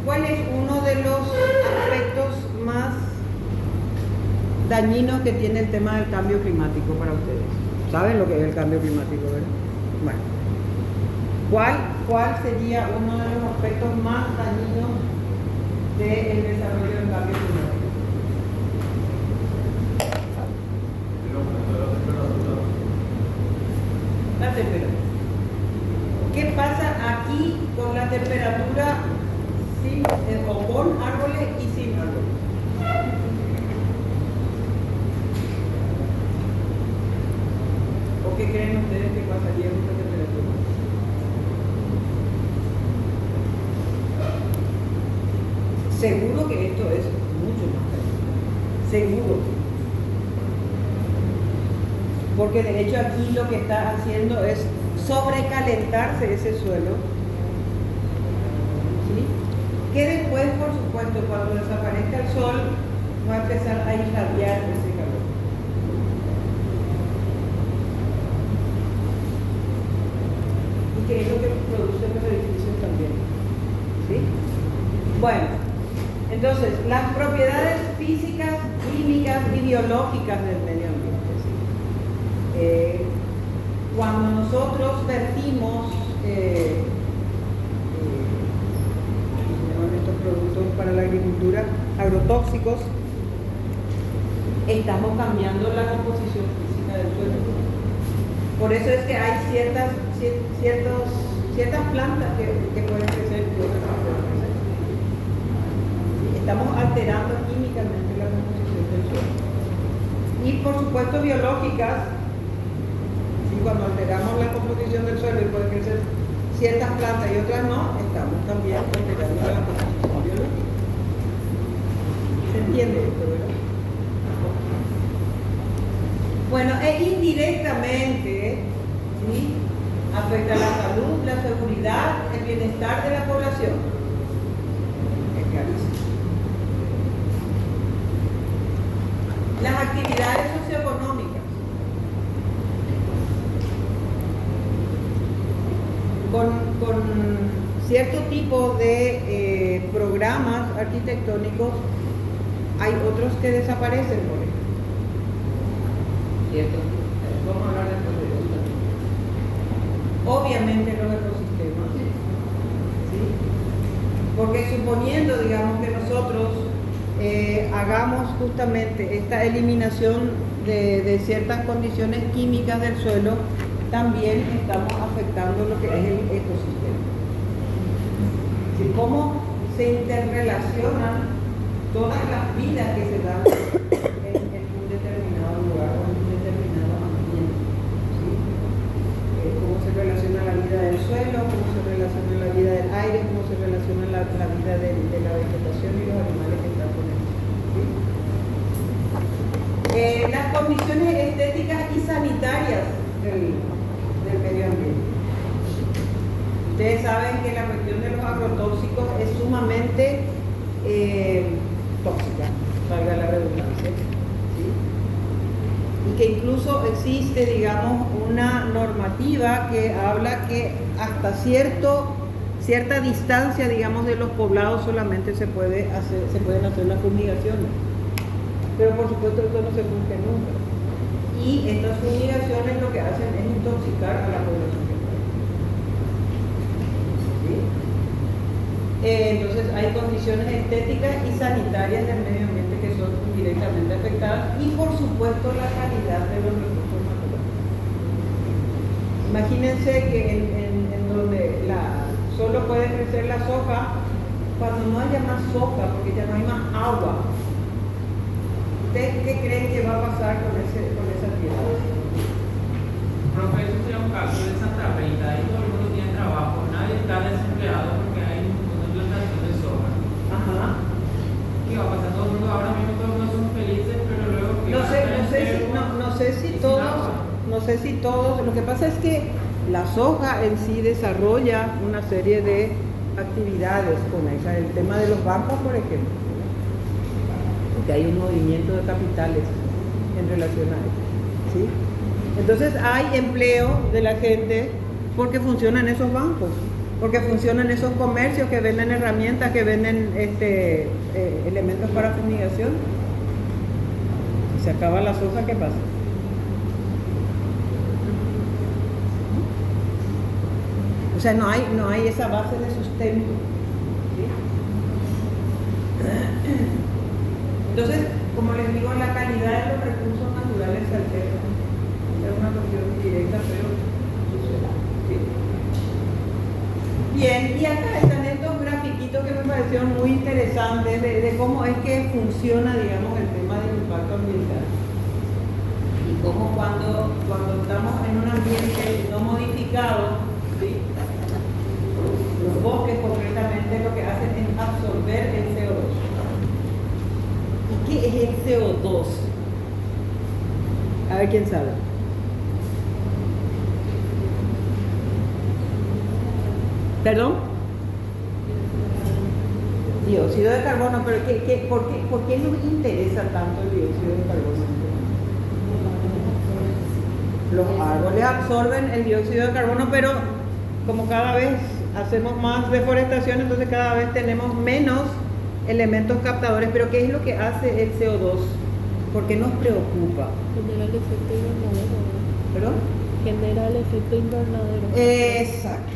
¿Cuál es uno de los aspectos más dañinos que tiene el tema del cambio climático para ustedes? ¿Saben lo que es el cambio climático, verdad? Bueno, ¿cuál sería uno de los aspectos más dañinos del desarrollo del cambio climático? El aumento de la temperatura. La temperatura. ¿Qué pasa aquí con la temperatura sin, o con árboles y sin árboles? ¿O qué creen ustedes que pasaría con esta temperatura? Seguro que esto es mucho más caliente. Seguro. Porque de hecho aquí lo que está haciendo es sobrecalentarse ese suelo, ¿sí? Que después, por supuesto, cuando desaparezca el sol, va a empezar a irradiar ese calor. Y que es lo que produce los edificios también, ¿sí? Bueno, entonces, las propiedades físicas, químicas y biológicas del medio ambiente, ¿sí? Cuando nosotros vertimos estos productos para la agricultura, agrotóxicos, estamos cambiando la composición física del suelo. Por eso es que hay ciertas plantas que pueden crecer y otras no pueden crecer. Estamos alterando químicamente la composición del suelo. Y por supuesto biológicas. Cuando alteramos la composición del suelo y puede crecer ciertas plantas y otras no, estamos también alterando la composición biológica. ¿Se entiende esto, verdad? Bueno, indirectamente, ¿sí?, afecta la salud, la seguridad, el bienestar de la población. Es clarísimo. Las actividades socioeconómicas. Con cierto tipo de programas arquitectónicos hay otros que desaparecen, por ejemplo. ¿Cierto? Vamos a hablar después de eso también. Obviamente los ecosistemas, ¿sí? Porque suponiendo, digamos, que nosotros hagamos justamente esta eliminación de ciertas condiciones químicas del suelo, también estamos afectando lo que es el ecosistema. ¿Sí? ¿Cómo se interrelacionan todas las vidas que se dan en un determinado lugar o en un determinado ambiente? ¿Sí? ¿Cómo se relaciona la vida del suelo? ¿Cómo se relaciona la vida del aire? ¿Cómo se relaciona la vida de la vegetación y los animales que están con él? ¿Sí? Las condiciones estéticas y sanitarias del medio ambiente. Ustedes saben que la cuestión de los agrotóxicos es sumamente tóxica, valga la redundancia, ¿sí? Y que incluso existe, digamos, una normativa que habla que hasta cierta distancia, digamos, de los poblados solamente se pueden hacer las fumigaciones. Pero por supuesto esto no se cumple nunca. Y estas fumigaciones lo que hacen es intoxicar a la población. ¿Sí? Entonces hay condiciones estéticas y sanitarias del medio ambiente que son directamente afectadas y por supuesto la calidad de los recursos naturales. Imagínense que en donde solo puede crecer la soja, cuando no haya más soja, porque ya no hay más agua, ¿ustedes qué creen que va a pasar con esa tierra? Profe, eso sería un caso de Santa Rita, ahí todo el mundo tiene trabajo, nadie está desempleado porque hay un montón de plantación de soja. Ajá. ¿Qué va a pasar? Todo el mundo, ahora mismo todos no son felices, pero luego que No sé si todos, lo que pasa es que la soja en sí desarrolla una serie de actividades con esa, el tema de los bancos, por ejemplo, porque hay un movimiento de capitales en relación a eso, ¿sí? Entonces hay empleo de la gente porque funcionan esos bancos, porque funcionan esos comercios que venden herramientas, que venden elementos para fumigación. Si se acaba la soja, ¿qué pasa? O sea, no hay esa base de sustento, ¿sí? Entonces, como les digo, la calidad de los recursos naturales se altera. Es una cuestión directa, pero sucede, ¿sí? Bien, y acá están estos grafiquitos que me parecieron muy interesantes de cómo es que funciona, digamos, el tema del impacto ambiental. Y cómo cuando estamos en un ambiente no modificado, ¿sí?, los bosques concretamente lo que hacen es absorber el CO2. ¿Y qué es el CO2? A ver quién sabe. ¿Perdón? Dióxido de carbono, pero ¿por qué nos interesa tanto el dióxido de carbono? Los árboles absorben el dióxido de carbono, pero como cada vez hacemos más deforestación, entonces cada vez tenemos menos elementos captadores. Pero ¿qué es lo que hace el CO2? ¿Por qué nos preocupa? Genera el efecto invernadero, ¿no? ¿Perdón? Genera el efecto invernadero. Exacto.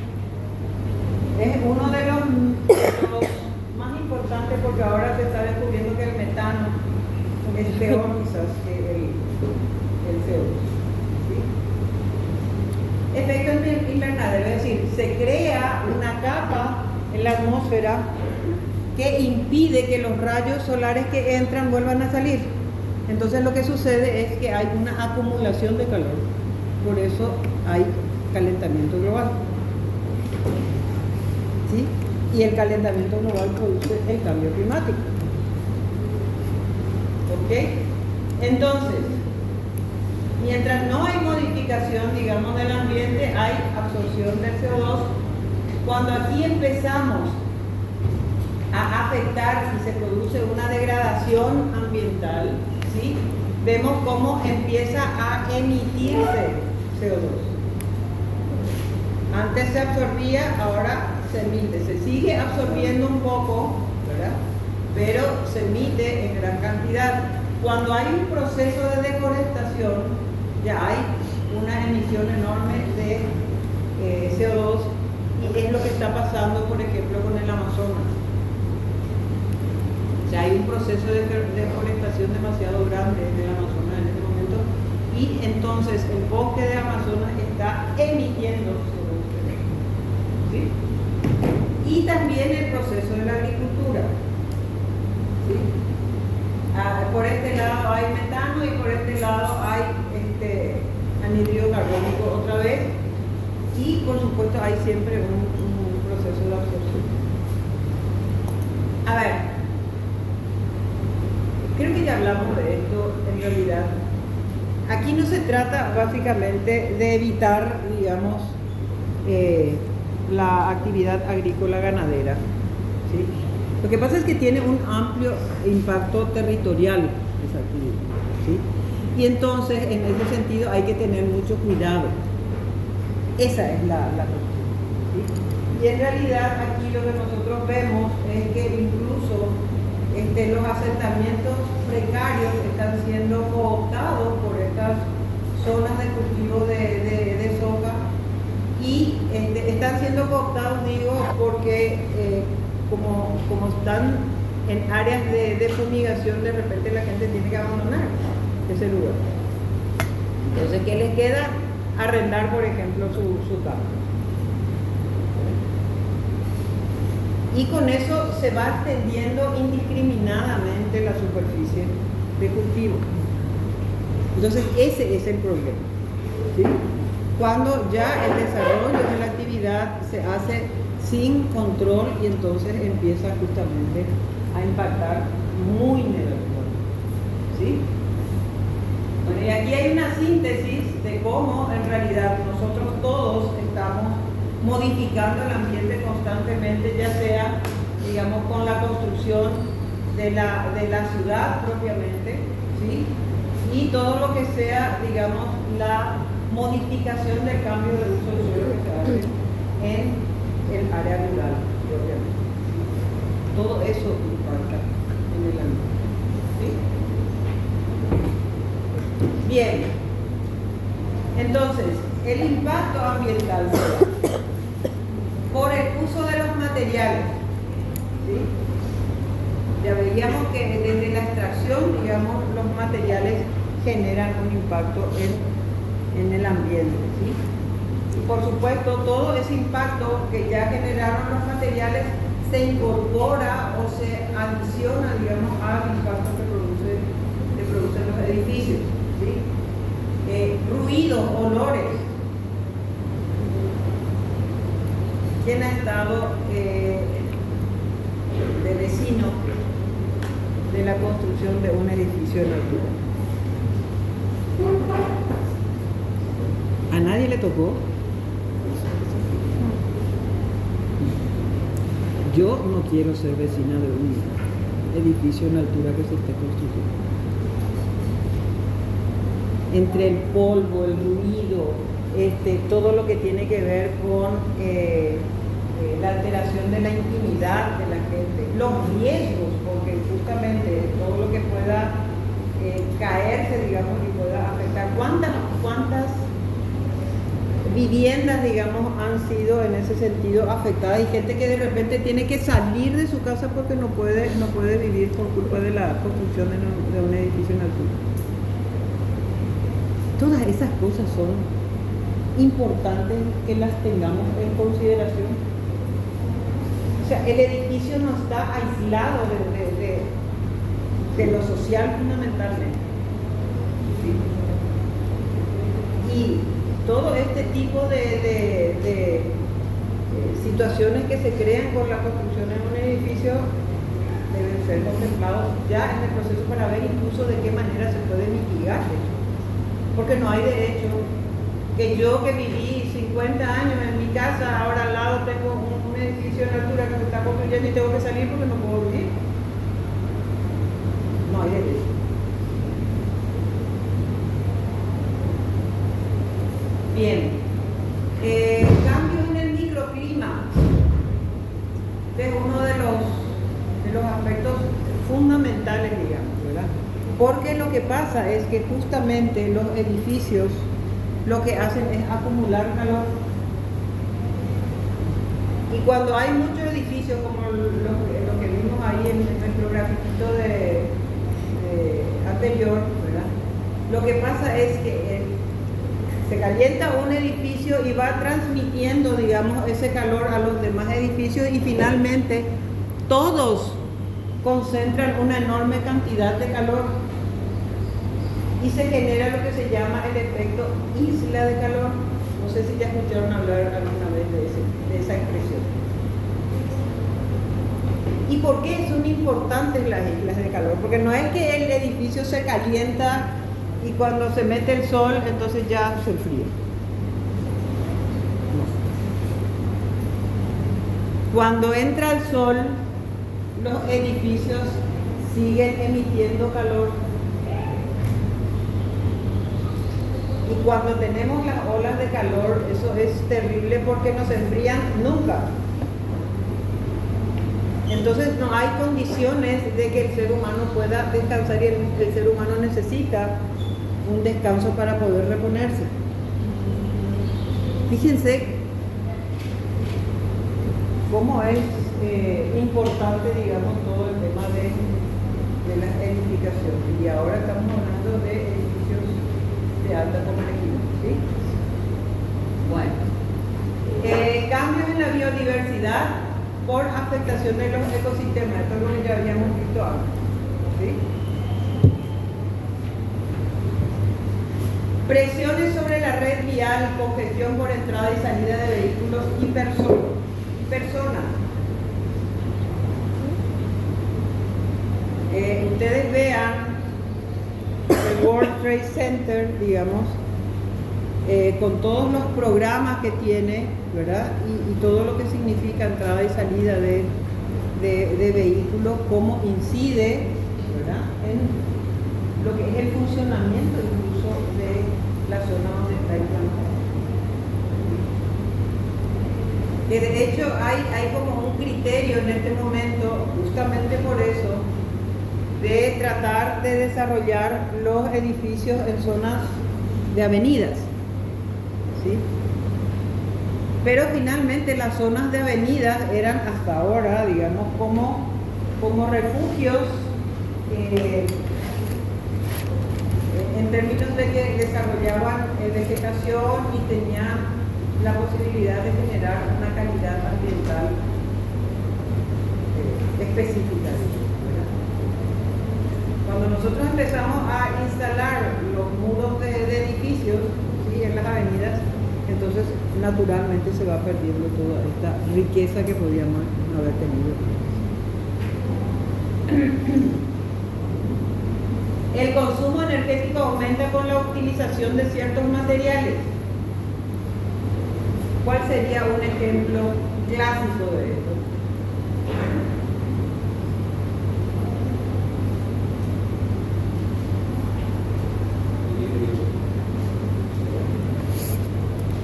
Es uno de los más importantes porque ahora se está descubriendo que el metano es peor quizás que el CO2. ¿Sí? Efecto invernadero, es decir, se crea una capa en la atmósfera que impide que los rayos solares que entran vuelvan a salir. Entonces lo que sucede es que hay una acumulación de calor. Por eso hay calentamiento global. ¿sí? Y el calentamiento global produce el cambio climático. ¿Ok? Entonces, mientras no hay modificación, digamos, del ambiente, hay absorción del CO2. Cuando aquí empezamos a afectar y se produce una degradación ambiental, ¿sí? Vemos cómo empieza a emitirse CO2. Antes se absorbía, ahora se emite. Se sigue absorbiendo un poco, ¿verdad? Pero se emite en gran cantidad. Cuando hay un proceso de deforestación, ya hay una emisión enorme de CO2, y es lo que está pasando, por ejemplo, con el Amazonas. O sea, hay un proceso de deforestación demasiado grande del Amazonas en este momento, y entonces el bosque de Amazonas está emitiendo CO2. ¿Sí? Y también el proceso de la agricultura. ¿Sí? Por este lado hay metano y por este lado hay anhídrido carbónico otra vez, y por supuesto hay siempre un proceso de absorción. A ver, creo que ya hablamos de esto en realidad. Aquí no se trata básicamente de evitar, digamos, la actividad agrícola ganadera, ¿sí? Lo que pasa es que tiene un amplio impacto territorial esa actividad, ¿sí? Y entonces, en ese sentido, hay que tener mucho cuidado. Esa es la cuestión, ¿sí? Y en realidad, aquí lo que nosotros vemos es que incluso los asentamientos precarios están siendo cooptados por estas zonas de cultivo de soja, y están siendo cooptados, digo, porque como están en áreas de fumigación, de repente la gente tiene que abandonar ese lugar. Entonces, ¿qué les queda? Arrendar, por ejemplo, su campo. Y con eso se va extendiendo indiscriminadamente la superficie de cultivo. Entonces, ese es el problema, ¿sí? Cuando ya el desarrollo de la actividad se hace sin control, y entonces empieza justamente a impactar muy negativamente, ¿sí? Bueno, y aquí hay una síntesis de cómo en realidad nosotros todos estamos modificando el ambiente constantemente, ya sea, digamos, con la construcción de la ciudad propiamente, ¿sí? Y todo lo que sea, digamos, la modificación del cambio de uso del suelo que se hace en el área rural propiamente. Todo eso impacta en el ambiente, ¿sí? Bien, entonces el impacto ambiental por el uso de los materiales, ¿sí? Ya veíamos que desde la extracción, digamos, los materiales generan un impacto en el ambiente, ¿sí? Y por supuesto, todo ese impacto que ya generaron los materiales se incorpora o se adiciona, digamos, al impacto que producen los edificios, ¿sí? Ruidos, olores. ¿Quién ha estado de vecino de la construcción de un edificio en altura? ¿A nadie le tocó? Yo no quiero ser vecina de un edificio en altura que se esté construyendo. Entre el polvo, el ruido, todo lo que tiene que ver con la alteración de la intimidad de la gente, los riesgos, porque justamente todo lo que pueda caerse, digamos, y pueda afectar. ¿Cuántas viviendas, digamos, han sido en ese sentido afectadas? Hay gente que de repente tiene que salir de su casa porque no puede vivir por culpa de la construcción de un edificio en altura. Todas esas cosas son importantes que las tengamos en consideración. O sea, el edificio no está aislado de lo social fundamentalmente, ¿sí? Y todo este tipo de situaciones que se crean con la construcción de un edificio deben ser contemplados ya en el proceso para ver incluso de qué manera se puede mitigar eso. Porque no hay derecho que yo que viví 50 años en mi casa, ahora al lado tengo un edificio en altura que se está construyendo y tengo que salir porque no puedo vivir. No hay derecho. Bien. Cambios en el microclima. Este es uno de los aspectos fundamentales, digamos, ¿verdad? Porque lo que pasa es que justamente los edificios lo que hacen es acumular calor. Y cuando hay muchos edificios, como lo que vimos ahí en nuestro grafiquito anterior, ¿verdad? Lo que pasa es que se calienta un edificio y va transmitiendo, digamos, ese calor a los demás edificios y finalmente todos concentran una enorme cantidad de calor y se genera lo que se llama el efecto isla de calor. No sé si ya escucharon hablar alguna vez de esa expresión. ¿Y por qué son importantes las islas de calor? Porque no es que el edificio se calienta y cuando se mete el sol entonces ya se enfría. No. Cuando entra el sol, los edificios siguen emitiendo calor. Y cuando tenemos las olas de calor, eso es terrible porque no se enfrían nunca. Entonces no hay condiciones de que el ser humano pueda descansar y el ser humano necesita un descanso para poder reponerse. Fíjense cómo es importante, digamos, todo el tema de la edificación. Y ahora estamos hablando de edificios de alta complejidad, ¿sí? Bueno, cambios en la biodiversidad por afectación de los ecosistemas. Esto es lo que ya habíamos visto antes, ¿sí? Presiones sobre la red vial, congestión por entrada y salida de vehículos y personas. Ustedes vean el World Trade Center, digamos, con todos los programas que tiene, ¿verdad? Y todo lo que significa entrada y salida de vehículos, cómo incide, ¿verdad?, en lo que es el funcionamiento incluso de la zona donde está implantado. Que de hecho hay como un criterio en este momento, justamente por eso, de tratar de desarrollar los edificios en zonas de avenidas, ¿sí? Pero finalmente las zonas de avenidas eran hasta ahora, digamos, como refugios en términos de que desarrollaban vegetación y tenían la posibilidad de generar una calidad ambiental específica, ¿verdad? Cuando nosotros empezamos a instalar los muros de edificios, ¿sí?, en las avenidas, entonces naturalmente se va perdiendo toda esta riqueza que podíamos haber tenido. El consumo energético aumenta con la utilización de ciertos materiales. ¿Cuál sería un ejemplo clásico de esto?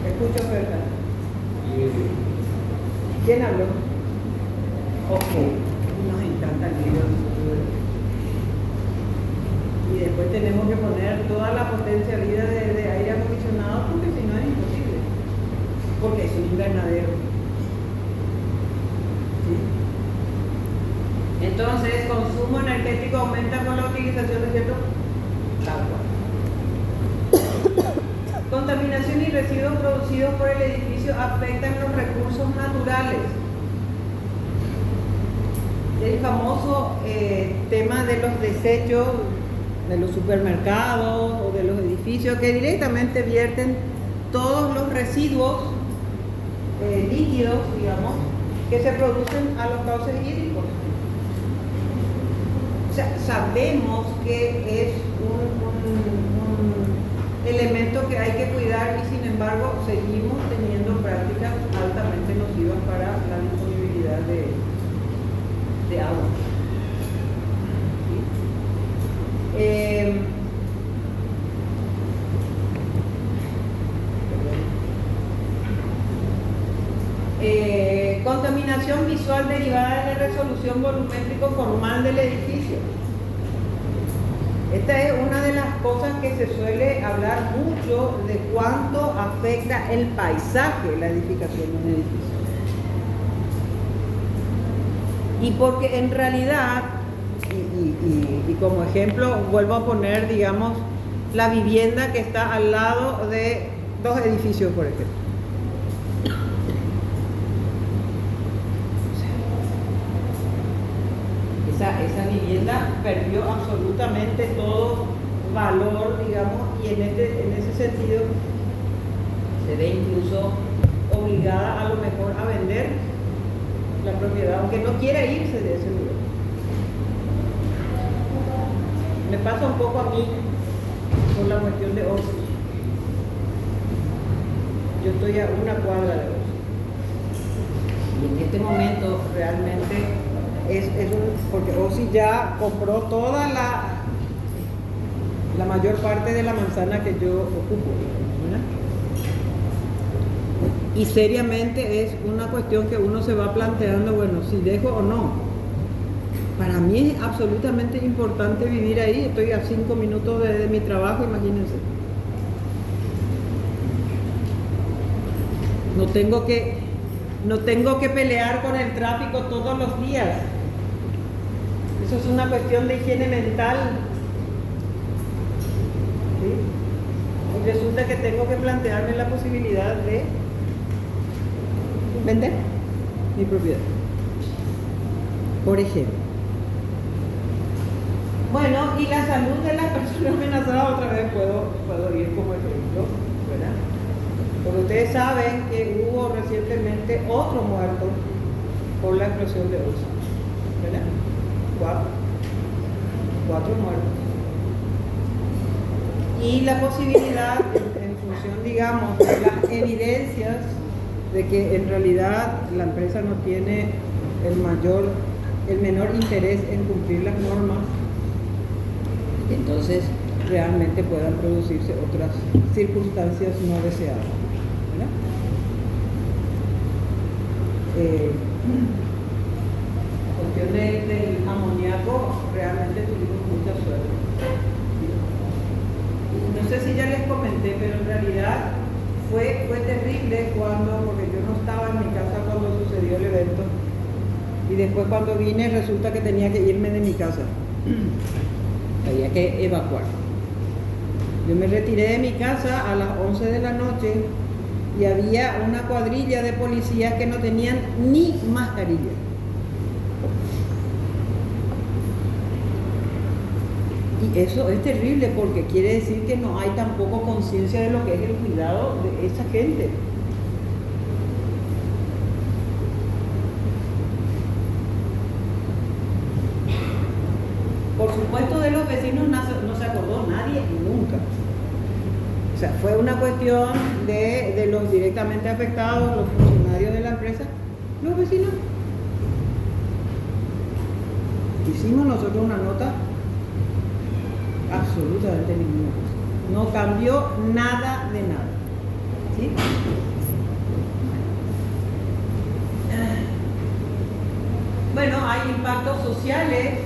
Escucho, Fernanda. ¿Quién habló? Ok, nos encanta el video. Y después tenemos que poner toda la potencia vida de aire acondicionado porque si no es imposible. Porque es un invernadero. ¿Sí? Entonces, consumo energético aumenta con la utilización de cierto agua. Contaminación y residuos producidos por el edificio afectan los recursos naturales. El famoso tema de los desechos de los supermercados o de los edificios que directamente vierten todos los residuos líquidos, digamos, que se producen a los cauces hídricos. O sea, sabemos que es un elemento que hay que cuidar y sin embargo seguimos teniendo prácticas altamente nocivas para la disponibilidad de agua. ¿Sí? Contaminación visual derivada de la resolución volumétrico formal del edificio. Esta es una de las cosas que se suele hablar mucho de cuánto afecta el paisaje la edificación de un edificio. Y porque en realidad, y como ejemplo vuelvo a poner, digamos, la vivienda que está al lado de dos edificios, por ejemplo. Esa vivienda perdió absolutamente todo valor, digamos, y en ese sentido se ve incluso obligada a lo mejor a vender la propiedad, aunque no quiera irse de ese lugar. Me pasa un poco a mí con la cuestión de OSI. Yo estoy a una cuadra de OSI. Y en este momento realmente porque OSI ya compró toda la mayor parte de la manzana que yo ocupo, ¿verdad? Y seriamente es una cuestión que uno se va planteando, bueno, si dejo o no. Para mí es absolutamente importante vivir ahí, estoy a 5 minutos de mi trabajo, imagínense. No tengo que pelear con el tráfico todos los días. Eso es una cuestión de higiene mental. ¿Sí? Y resulta que tengo que plantearme la posibilidad de vender mi propiedad, por ejemplo. Bueno, y la salud de las personas amenazadas, otra vez puedo ir como ejemplo, ¿verdad? Porque ustedes saben que hubo recientemente otro muerto por la explosión de OSI, ¿verdad? 4 muertos. Y la posibilidad, en función, digamos, de las evidencias de que en realidad la empresa no tiene el menor interés en cumplir las normas, entonces realmente puedan producirse otras circunstancias no deseadas, ¿verdad? La cuestión del amoníaco, realmente tuvimos mucha suerte. No sé si ya les comenté, pero en realidad fue terrible porque yo no estaba en mi casa cuando sucedió el evento, y después cuando vine resulta que tenía que irme de mi casa. Había que evacuar. Yo me retiré de mi casa a las 11 de la noche y había una cuadrilla de policías que no tenían ni mascarilla. Y eso es terrible porque quiere decir que no hay tampoco conciencia de lo que es el cuidado de esa gente. Por supuesto, de los vecinos no se acordó nadie nunca. O sea, fue una cuestión de los directamente afectados, los funcionarios de la empresa, los vecinos. Hicimos nosotros una nota, absolutamente ninguna cosa. No cambió nada de nada. ¿Sí? Bueno, hay impactos sociales,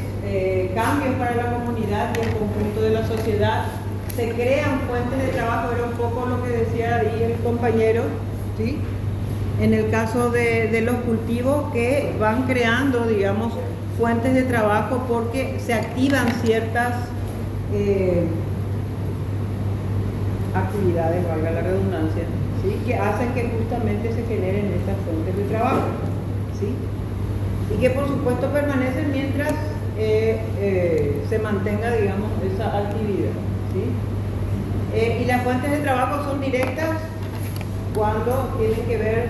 cambios para la comunidad y el conjunto de la sociedad. Se crean fuentes de trabajo, era un poco lo que decía ahí el compañero, ¿sí? En el caso de los cultivos que van creando, digamos, fuentes de trabajo porque se activan ciertas actividades, valga la redundancia, ¿sí? Que hacen que justamente se generen estas fuentes de trabajo, ¿sí? Y que por supuesto permanecen mientras se mantenga, digamos, esa actividad, ¿sí? Y las fuentes de trabajo son directas cuando tienen que ver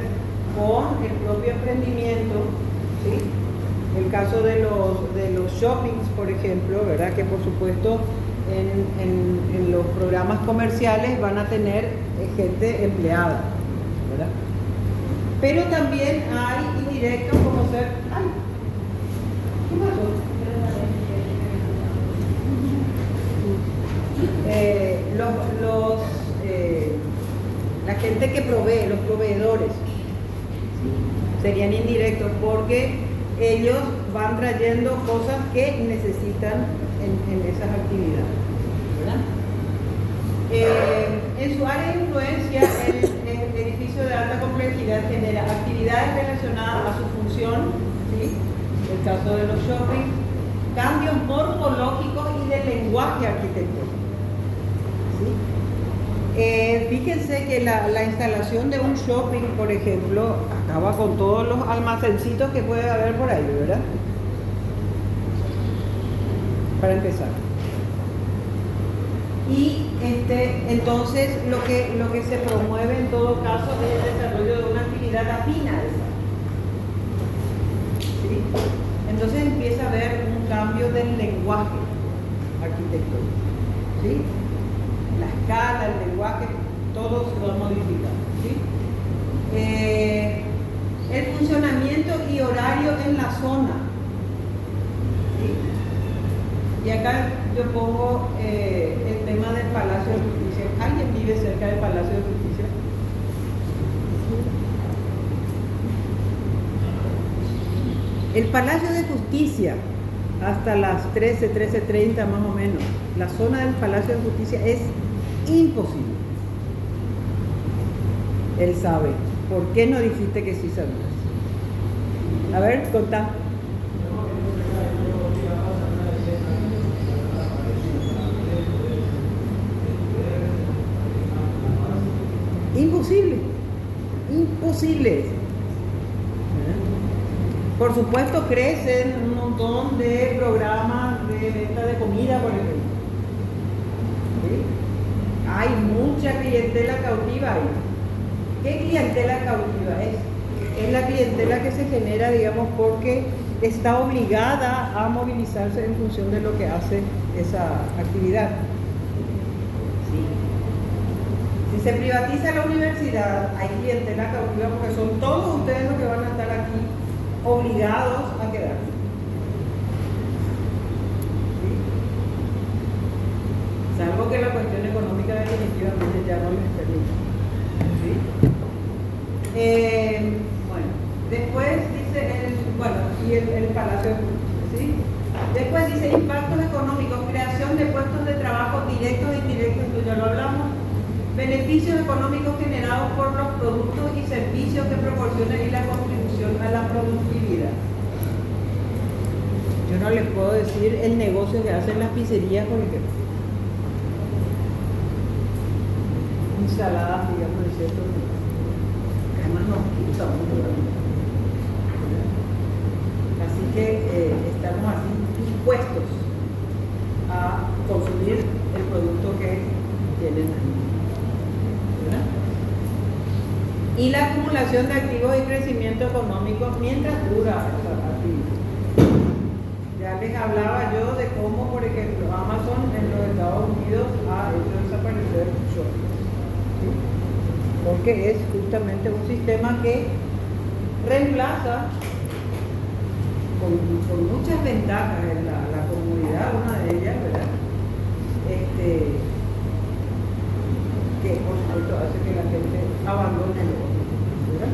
con el propio emprendimiento, ¿sí? El caso de los shoppings, por ejemplo, ¿verdad? Que por supuesto en los programas comerciales van a tener gente empleada, ¿verdad? Pero también hay indirectos como ser... ¡Ay! ¿Qué pasó? La gente que provee, los proveedores, ¿sí? Serían indirectos porque ellos van trayendo cosas que necesitan en esas actividades, ¿verdad? En su área de influencia, el edificio de alta complejidad genera actividades relacionadas a su función, ¿sí? El caso de los shopping, cambios morfológicos y de lenguaje arquitectónico, ¿sí? Fíjense que la instalación de un shopping, por ejemplo, acaba con todos los almacencitos que puede haber por ahí, ¿verdad? Para empezar. Y entonces lo que se promueve en todo caso es el desarrollo de una actividad afín a esa. ¿Sí? Entonces empieza a haber un cambio del lenguaje arquitectónico. ¿Sí? La escala, el lenguaje, todo se va modificando. ¿Sí? El funcionamiento y horario en la zona. ¿Sí? Y acá yo pongo el tema del Palacio de Justicia. ¿Alguien vive cerca del Palacio de Justicia? El Palacio de Justicia, hasta las 13:30 más o menos, la zona del Palacio de Justicia es imposible. Él sabe. ¿Por qué no dijiste que sí sabías? A ver, contá. Imposible. Imposible. Por supuesto crecen un montón de programas de venta de comida, por ejemplo. ¿Sí? Hay mucha clientela cautiva ahí. ¿Qué clientela cautiva es? Es la clientela que se genera, digamos, porque está obligada a movilizarse en función de lo que hace esa actividad. ¿Sí? Si se privatiza la universidad, hay clientela cautiva porque son todos ustedes los que van a estar aquí obligados a quedarse. ¿Sí? Salvo que la cuestión económica definitivamente ya no les permite. ¿Sí? Bueno, después dice el Palacio de Justicia, ¿sí? Después dice impactos económicos, creación de puestos de trabajo directos e indirectos, esto ya lo hablamos, beneficios económicos generados por los productos y servicios que proporcionan y la contribución a la productividad. Yo no les puedo decir el negocio que hacen las pizzerías, por ejemplo. Ensaladas, digamos, de cierto tipo. Además nos gusta mucho. Así que estamos así dispuestos a consumir el producto que tienen ahí. ¿Verdad? Y la acumulación de activos y crecimiento económico mientras dura esa actividad. Ya les hablaba yo de cómo, por ejemplo, Amazon en los Estados Unidos ha hecho desaparecer shopping. ¿Sí? Porque es justamente un sistema que reemplaza con muchas ventajas en la comunidad, una de ellas, ¿verdad? Que por supuesto hace que la gente abandone el otro, ¿verdad?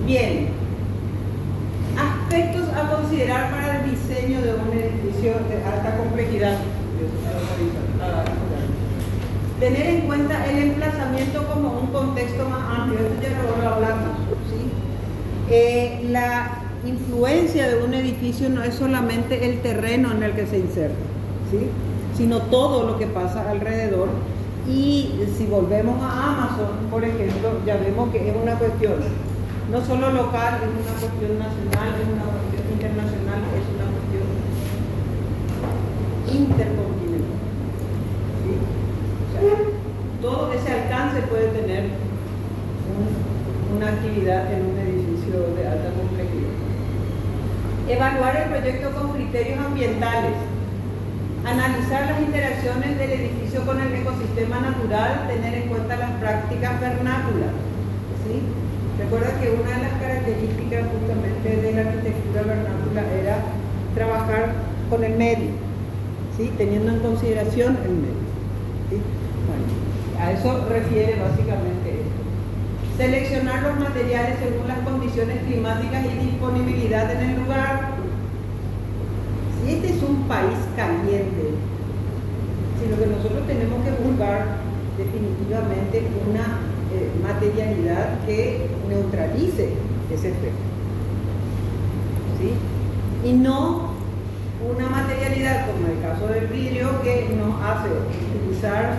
Bien, aspectos a considerar para el diseño de un edificio de alta complejidad. Tener en cuenta el emplazamiento como un contexto más amplio, esto ya lo hablamos, ¿sí? La influencia de un edificio no es solamente el terreno en el que se inserta, ¿sí? Sino todo lo que pasa alrededor. Y si volvemos a Amazon, por ejemplo, ya vemos que es una cuestión no solo local, es una cuestión nacional, es una cuestión internacional, es una cuestión intercontinental, ¿sí? O sea, todo ese alcance puede tener un una actividad en un edificio de alta complejidad. Evaluar el proyecto con criterios ambientales. Analizar las interacciones del edificio con el ecosistema natural, tener en cuenta las prácticas vernáculas. ¿Sí? Recuerda que una de las características justamente de la arquitectura vernácula era trabajar con el medio, ¿sí? Teniendo en consideración el medio. ¿Sí? Bueno, a eso refiere básicamente esto. Seleccionar los materiales según las condiciones climáticas y disponibilidad en el lugar. Si este es un país caliente, si lo que nosotros tenemos que buscar definitivamente una materialidad que neutralice ese efecto, ¿sí? Y no una materialidad como el caso del vidrio que nos hace utilizar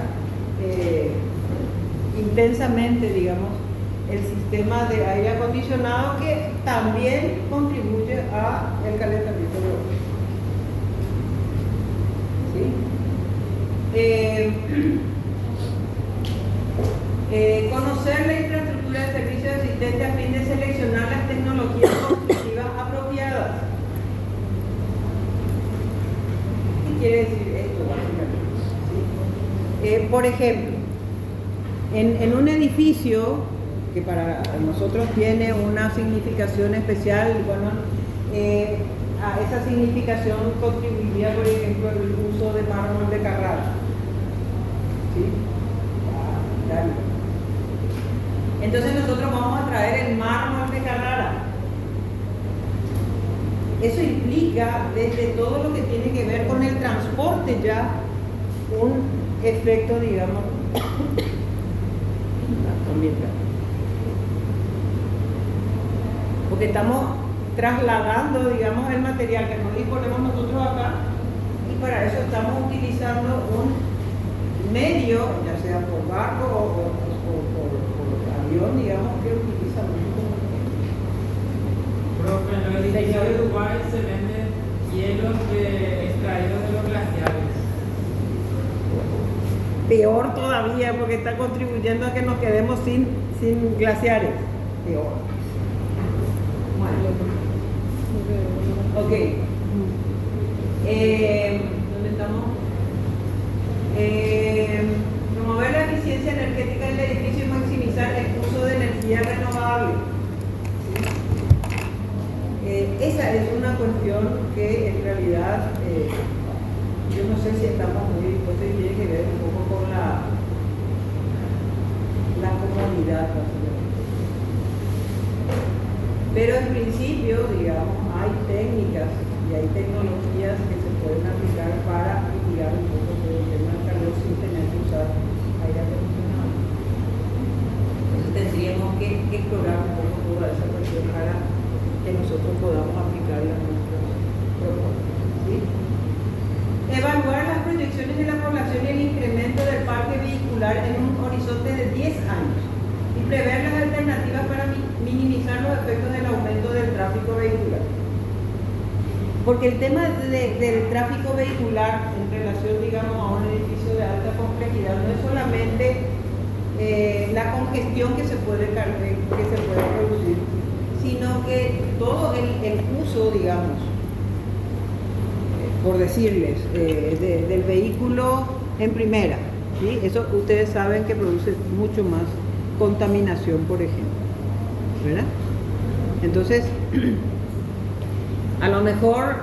intensamente, digamos, el sistema de aire acondicionado, que también contribuye al calentamiento global. ¿Sí? Conocer la infraestructura de servicios existente a fin de seleccionar las tecnologías constructivas apropiadas. ¿Qué quiere decir esto básicamente? ¿Sí? Por ejemplo, en un edificio que para nosotros tiene una significación especial, bueno, a esa significación contribuiría, por ejemplo, el uso de mármol de Carrara. ¿Sí? Entonces nosotros vamos a traer el mármol de Carrara. Eso implica, desde todo lo que tiene que ver con el transporte, ya un efecto, digamos, ambiental. Porque estamos trasladando, digamos, el material que nos disponemos nosotros acá, y para eso estamos utilizando un medio, ya sea por barco o por avión, digamos, que utiliza mucho. Profe, en los edificios de Dubái se venden hielos extraídos de los glaciares. Peor todavía, porque está contribuyendo a que nos quedemos sin glaciares. Peor. Bueno. Ok. ¿Dónde estamos? Promover la eficiencia energética del edificio y maximizar el uso de energía renovable. ¿Sí? Esa es una cuestión que en realidad yo no sé si estamos muy dispuestos, y tiene que ver un poco con la comunidad, básicamente. Pero en principio, digamos, hay técnicas y hay tecnologías que se pueden aplicar para mitigar un poco todo el tema del calor sin tener que usar aire acondicionado. Entonces tendríamos que explorar un poco toda esa cuestión para que nosotros podamos aplicarla a nuestras propuestas. ¿Sí? Evaluar las proyecciones de la población y el incremento del parque vehicular en un horizonte de 10 años y prever las alternativas para minimizar los efectos del aumento del tráfico vehicular. Porque el tema del tráfico vehicular en relación, digamos, a un edificio de alta complejidad no es solamente la congestión que se puede producir, sino que todo el uso, digamos, por decirles, del vehículo en primera, ¿sí? Eso ustedes saben que produce mucho más contaminación, por ejemplo, ¿verdad? Entonces, a lo mejor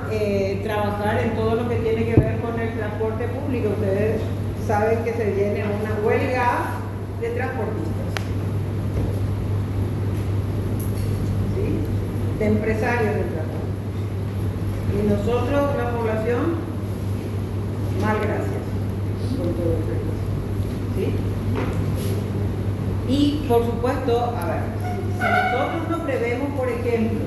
trabajar en todo lo que tiene que ver con el transporte público. Ustedes saben que se viene una huelga de transportistas, ¿sí? De empresarios del transporte. Y nosotros, la población, mal gracias con todo el servicio, ¿sí? Y por supuesto, a ver, si nosotros no prevemos, por ejemplo,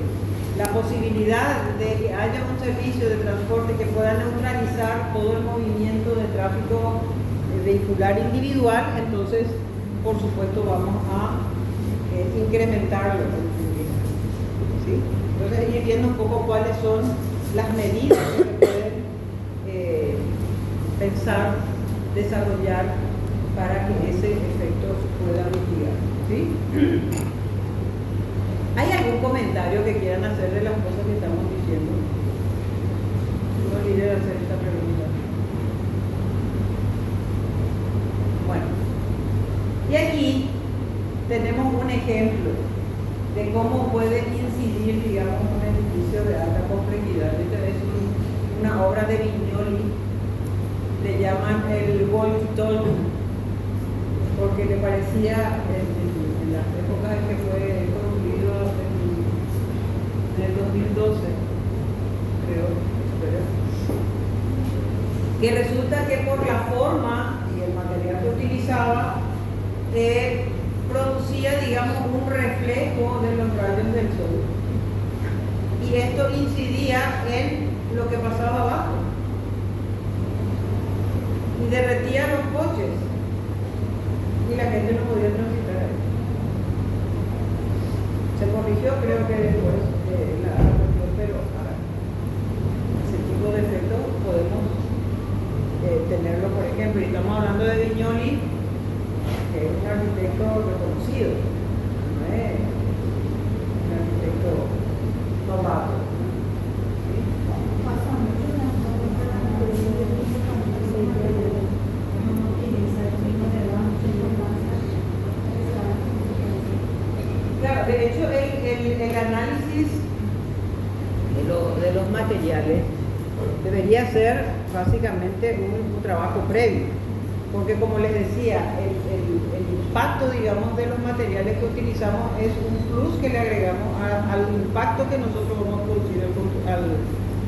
la posibilidad de que haya un servicio de transporte que pueda neutralizar todo el movimiento de tráfico vehicular individual, entonces, por supuesto, vamos a incrementarlo, ¿sí? Entonces, ir viendo un poco cuáles son las medidas que se pueden pensar, desarrollar para que ese efecto se pueda mitigar, ¿sí? ¿Hay algún comentario que quieran hacer de las cosas que estamos diciendo? No olvidé hacer esta pregunta. Bueno, y aquí tenemos un ejemplo de cómo puede incidir, digamos, un edificio de alta complejidad. Esta es una obra de Vignoli, le llaman el walkie-talkie, porque le parecía en las épocas en que fue construido en el 2012, creo, que resulta que por la forma y el material que utilizaba, producía, digamos, un reflejo de los rayos del sol. Y esto incidía en lo que pasaba abajo. Y derretía los coches. Y la gente no podía transitar ahí. Se corrigió, creo que después la cuestión, pero ese tipo de efectos podemos tenerlo, por ejemplo, y estamos hablando de Vignoli, que es un arquitecto reconocido, no es un arquitecto novato. ¿Sí? Pasa mucho en las cosas de la utiliza el mismo de Claro, de hecho el análisis de los materiales debería ser básicamente un trabajo previo, porque como les decía, el impacto, digamos, de los materiales que utilizamos es un plus que le agregamos al impacto que nosotros vamos a producir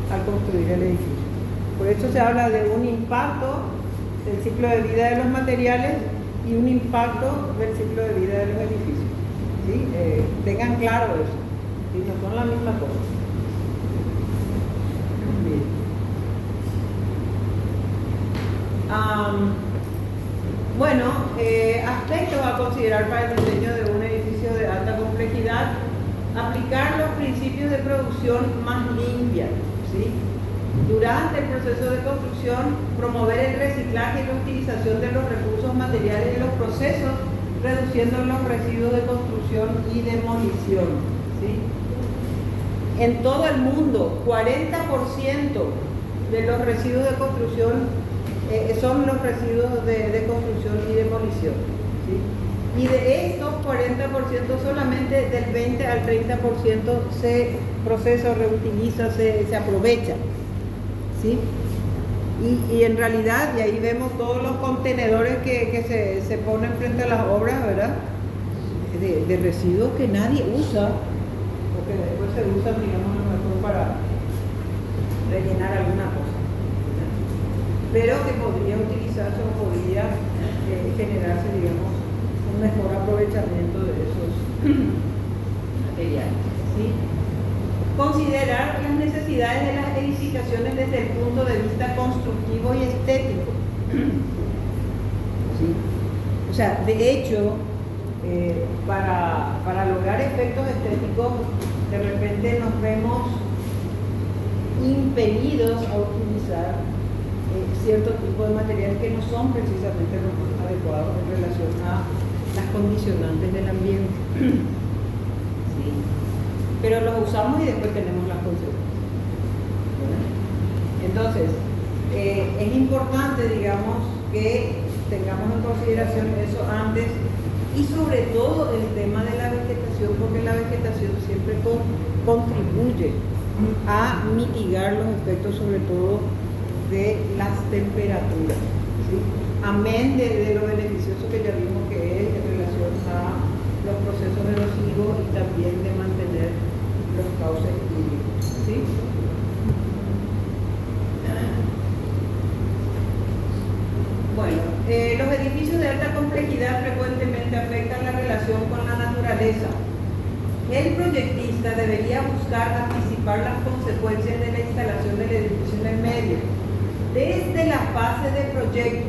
al construir el edificio. Por eso se habla de un impacto del ciclo de vida de los materiales y un impacto del ciclo de vida de los edificios. ¿Sí? Tengan claro eso, ¿sí? No son la misma cosa. Bien. Bueno, aspectos a considerar para el diseño de un edificio de alta complejidad: aplicar los principios de producción más limpia, ¿sí? Durante el proceso de construcción, promover el reciclaje y la utilización de los recursos materiales de los procesos, reduciendo los residuos de construcción y demolición, ¿sí? En todo el mundo, 40% de los residuos de construcción son los residuos de construcción y demolición, ¿sí? Y de estos 40%, solamente del 20 al 30% se procesa, reutiliza, se aprovecha, ¿sí? Y en realidad, y ahí vemos todos los contenedores que se ponen frente a las obras, ¿verdad? De residuos que nadie usa, o que después se usan, digamos, a lo mejor para rellenar alguna cosa, ¿verdad? Pero que podría utilizarse o podría generarse, digamos, un mejor aprovechamiento de esos materiales, ¿sí? Considerar las necesidades de las edificaciones desde el punto de vista constructivo y estético. ¿Sí? O sea, de hecho, para lograr efectos estéticos, de repente nos vemos impelidos a utilizar cierto tipo de materiales que no son precisamente los más adecuados en relación a las condicionantes del ambiente. ¿Sí? Pero los usamos y después tenemos las consecuencias. Entonces, es importante, digamos, que tengamos en consideración eso antes, y sobre todo el tema de la vegetación, porque la vegetación siempre contribuye a mitigar los efectos, sobre todo de las temperaturas, ¿sí? Amén de lo beneficioso que ya vimos que es en relación a los procesos erosivos y también de mantener los cauces hídricos, ¿sí? Bueno, los edificios de alta complejidad frecuentemente afectan la relación con la naturaleza. El proyectista debería buscar anticipar las consecuencias de la instalación del edificio en el medio, desde la fase de proyecto,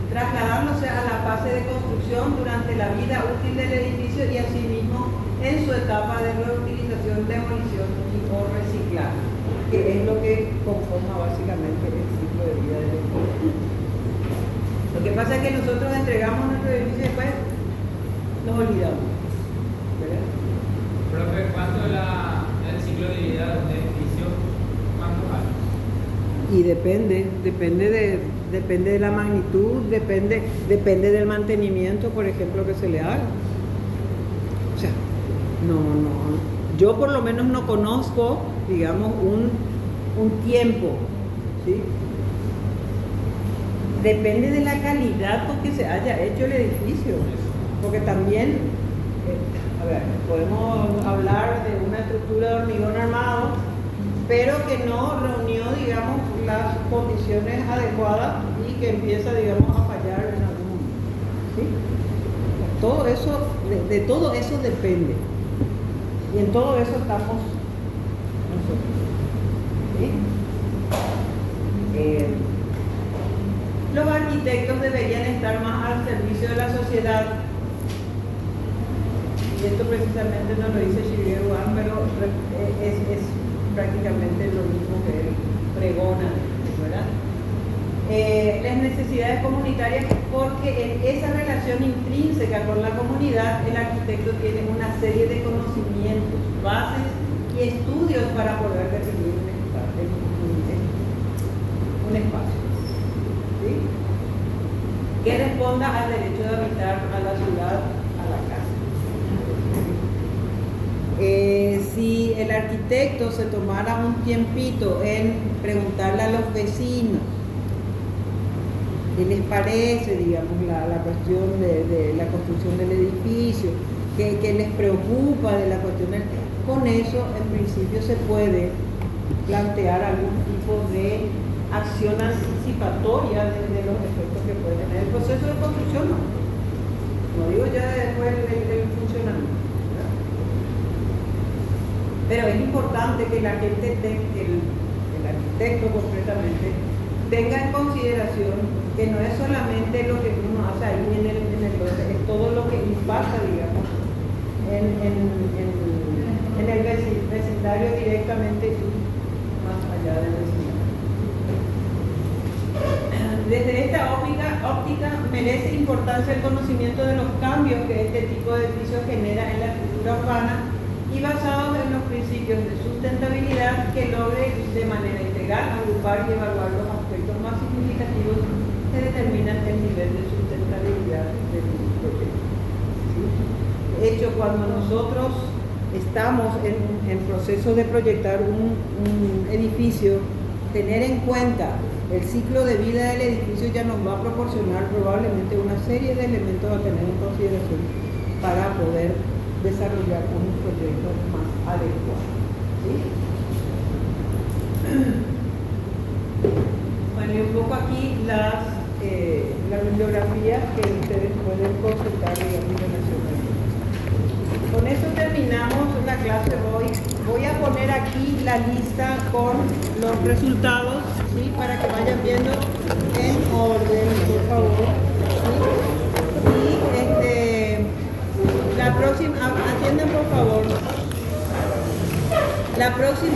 trasladándose a la fase de construcción durante la vida útil del edificio y asimismo en su etapa de reutilización, demolición y o reciclaje, que es lo que conforma básicamente el ciclo de vida del edificio. Lo que pasa es que nosotros entregamos nuestro edificio y después nos olvidamos, ¿verdad? Profe, ¿Cuánto es el ciclo de vida de un edificio? ¿Cuántos años? Y depende de la magnitud, depende del mantenimiento, por ejemplo, que se le haga. O sea, yo por lo menos no conozco, digamos, un tiempo, ¿sí? Depende de la calidad con que se haya hecho el edificio, porque también, a ver, podemos hablar de una estructura de hormigón armado, pero que no reunió, digamos, las condiciones adecuadas y que empieza, digamos, a fallar en algún momento, ¿sí? Todo eso, de todo eso depende, y en todo eso estamos nosotros, ¿sí? Los arquitectos deberían estar más al servicio de la sociedad, y esto precisamente no lo dice Xavier Juan, pero es prácticamente lo mismo que él pregona, ¿verdad? Las necesidades comunitarias, porque en esa relación intrínseca con la comunidad, el arquitecto tiene una serie de conocimientos, bases y estudios para poder definir un espacio, ¿sí? Que responda al derecho de habitar a la ciudad, a la casa. Si el arquitecto se tomara un tiempito en preguntarle a los vecinos qué les parece, digamos, la cuestión de la construcción del edificio, qué les preocupa de la cuestión con eso en principio se puede plantear algún tipo de acción anticipatoria de los efectos que puede tener el proceso de construcción, no digo ya después el funcionamiento. Pero es importante que la gente, el arquitecto concretamente, tenga en consideración que no es solamente lo que uno hace ahí en el lote, es todo lo que impacta, digamos, en el vecindario directamente y más allá del vecindario. Desde esta óptica merece importancia el conocimiento de los cambios que este tipo de edificio genera en la estructura urbana, y basados en los principios de sustentabilidad que logre de manera integral agrupar y evaluar los aspectos más significativos que determinan el nivel de sustentabilidad del proyecto. ¿Sí? De hecho, cuando nosotros estamos en proceso de proyectar un edificio, tener en cuenta el ciclo de vida del edificio ya nos va a proporcionar probablemente una serie de elementos a tener en consideración para poder desarrollar un proyecto más adecuado, ¿sí? Bueno, y un poco aquí la bibliografía que ustedes pueden consultar, digamos, en relación a esto. Con eso terminamos la clase hoy. Voy a poner aquí la lista con los resultados, ¿sí? Para que vayan viendo en orden, por favor, ¿sí? La próxima, atiendan por favor. La próxima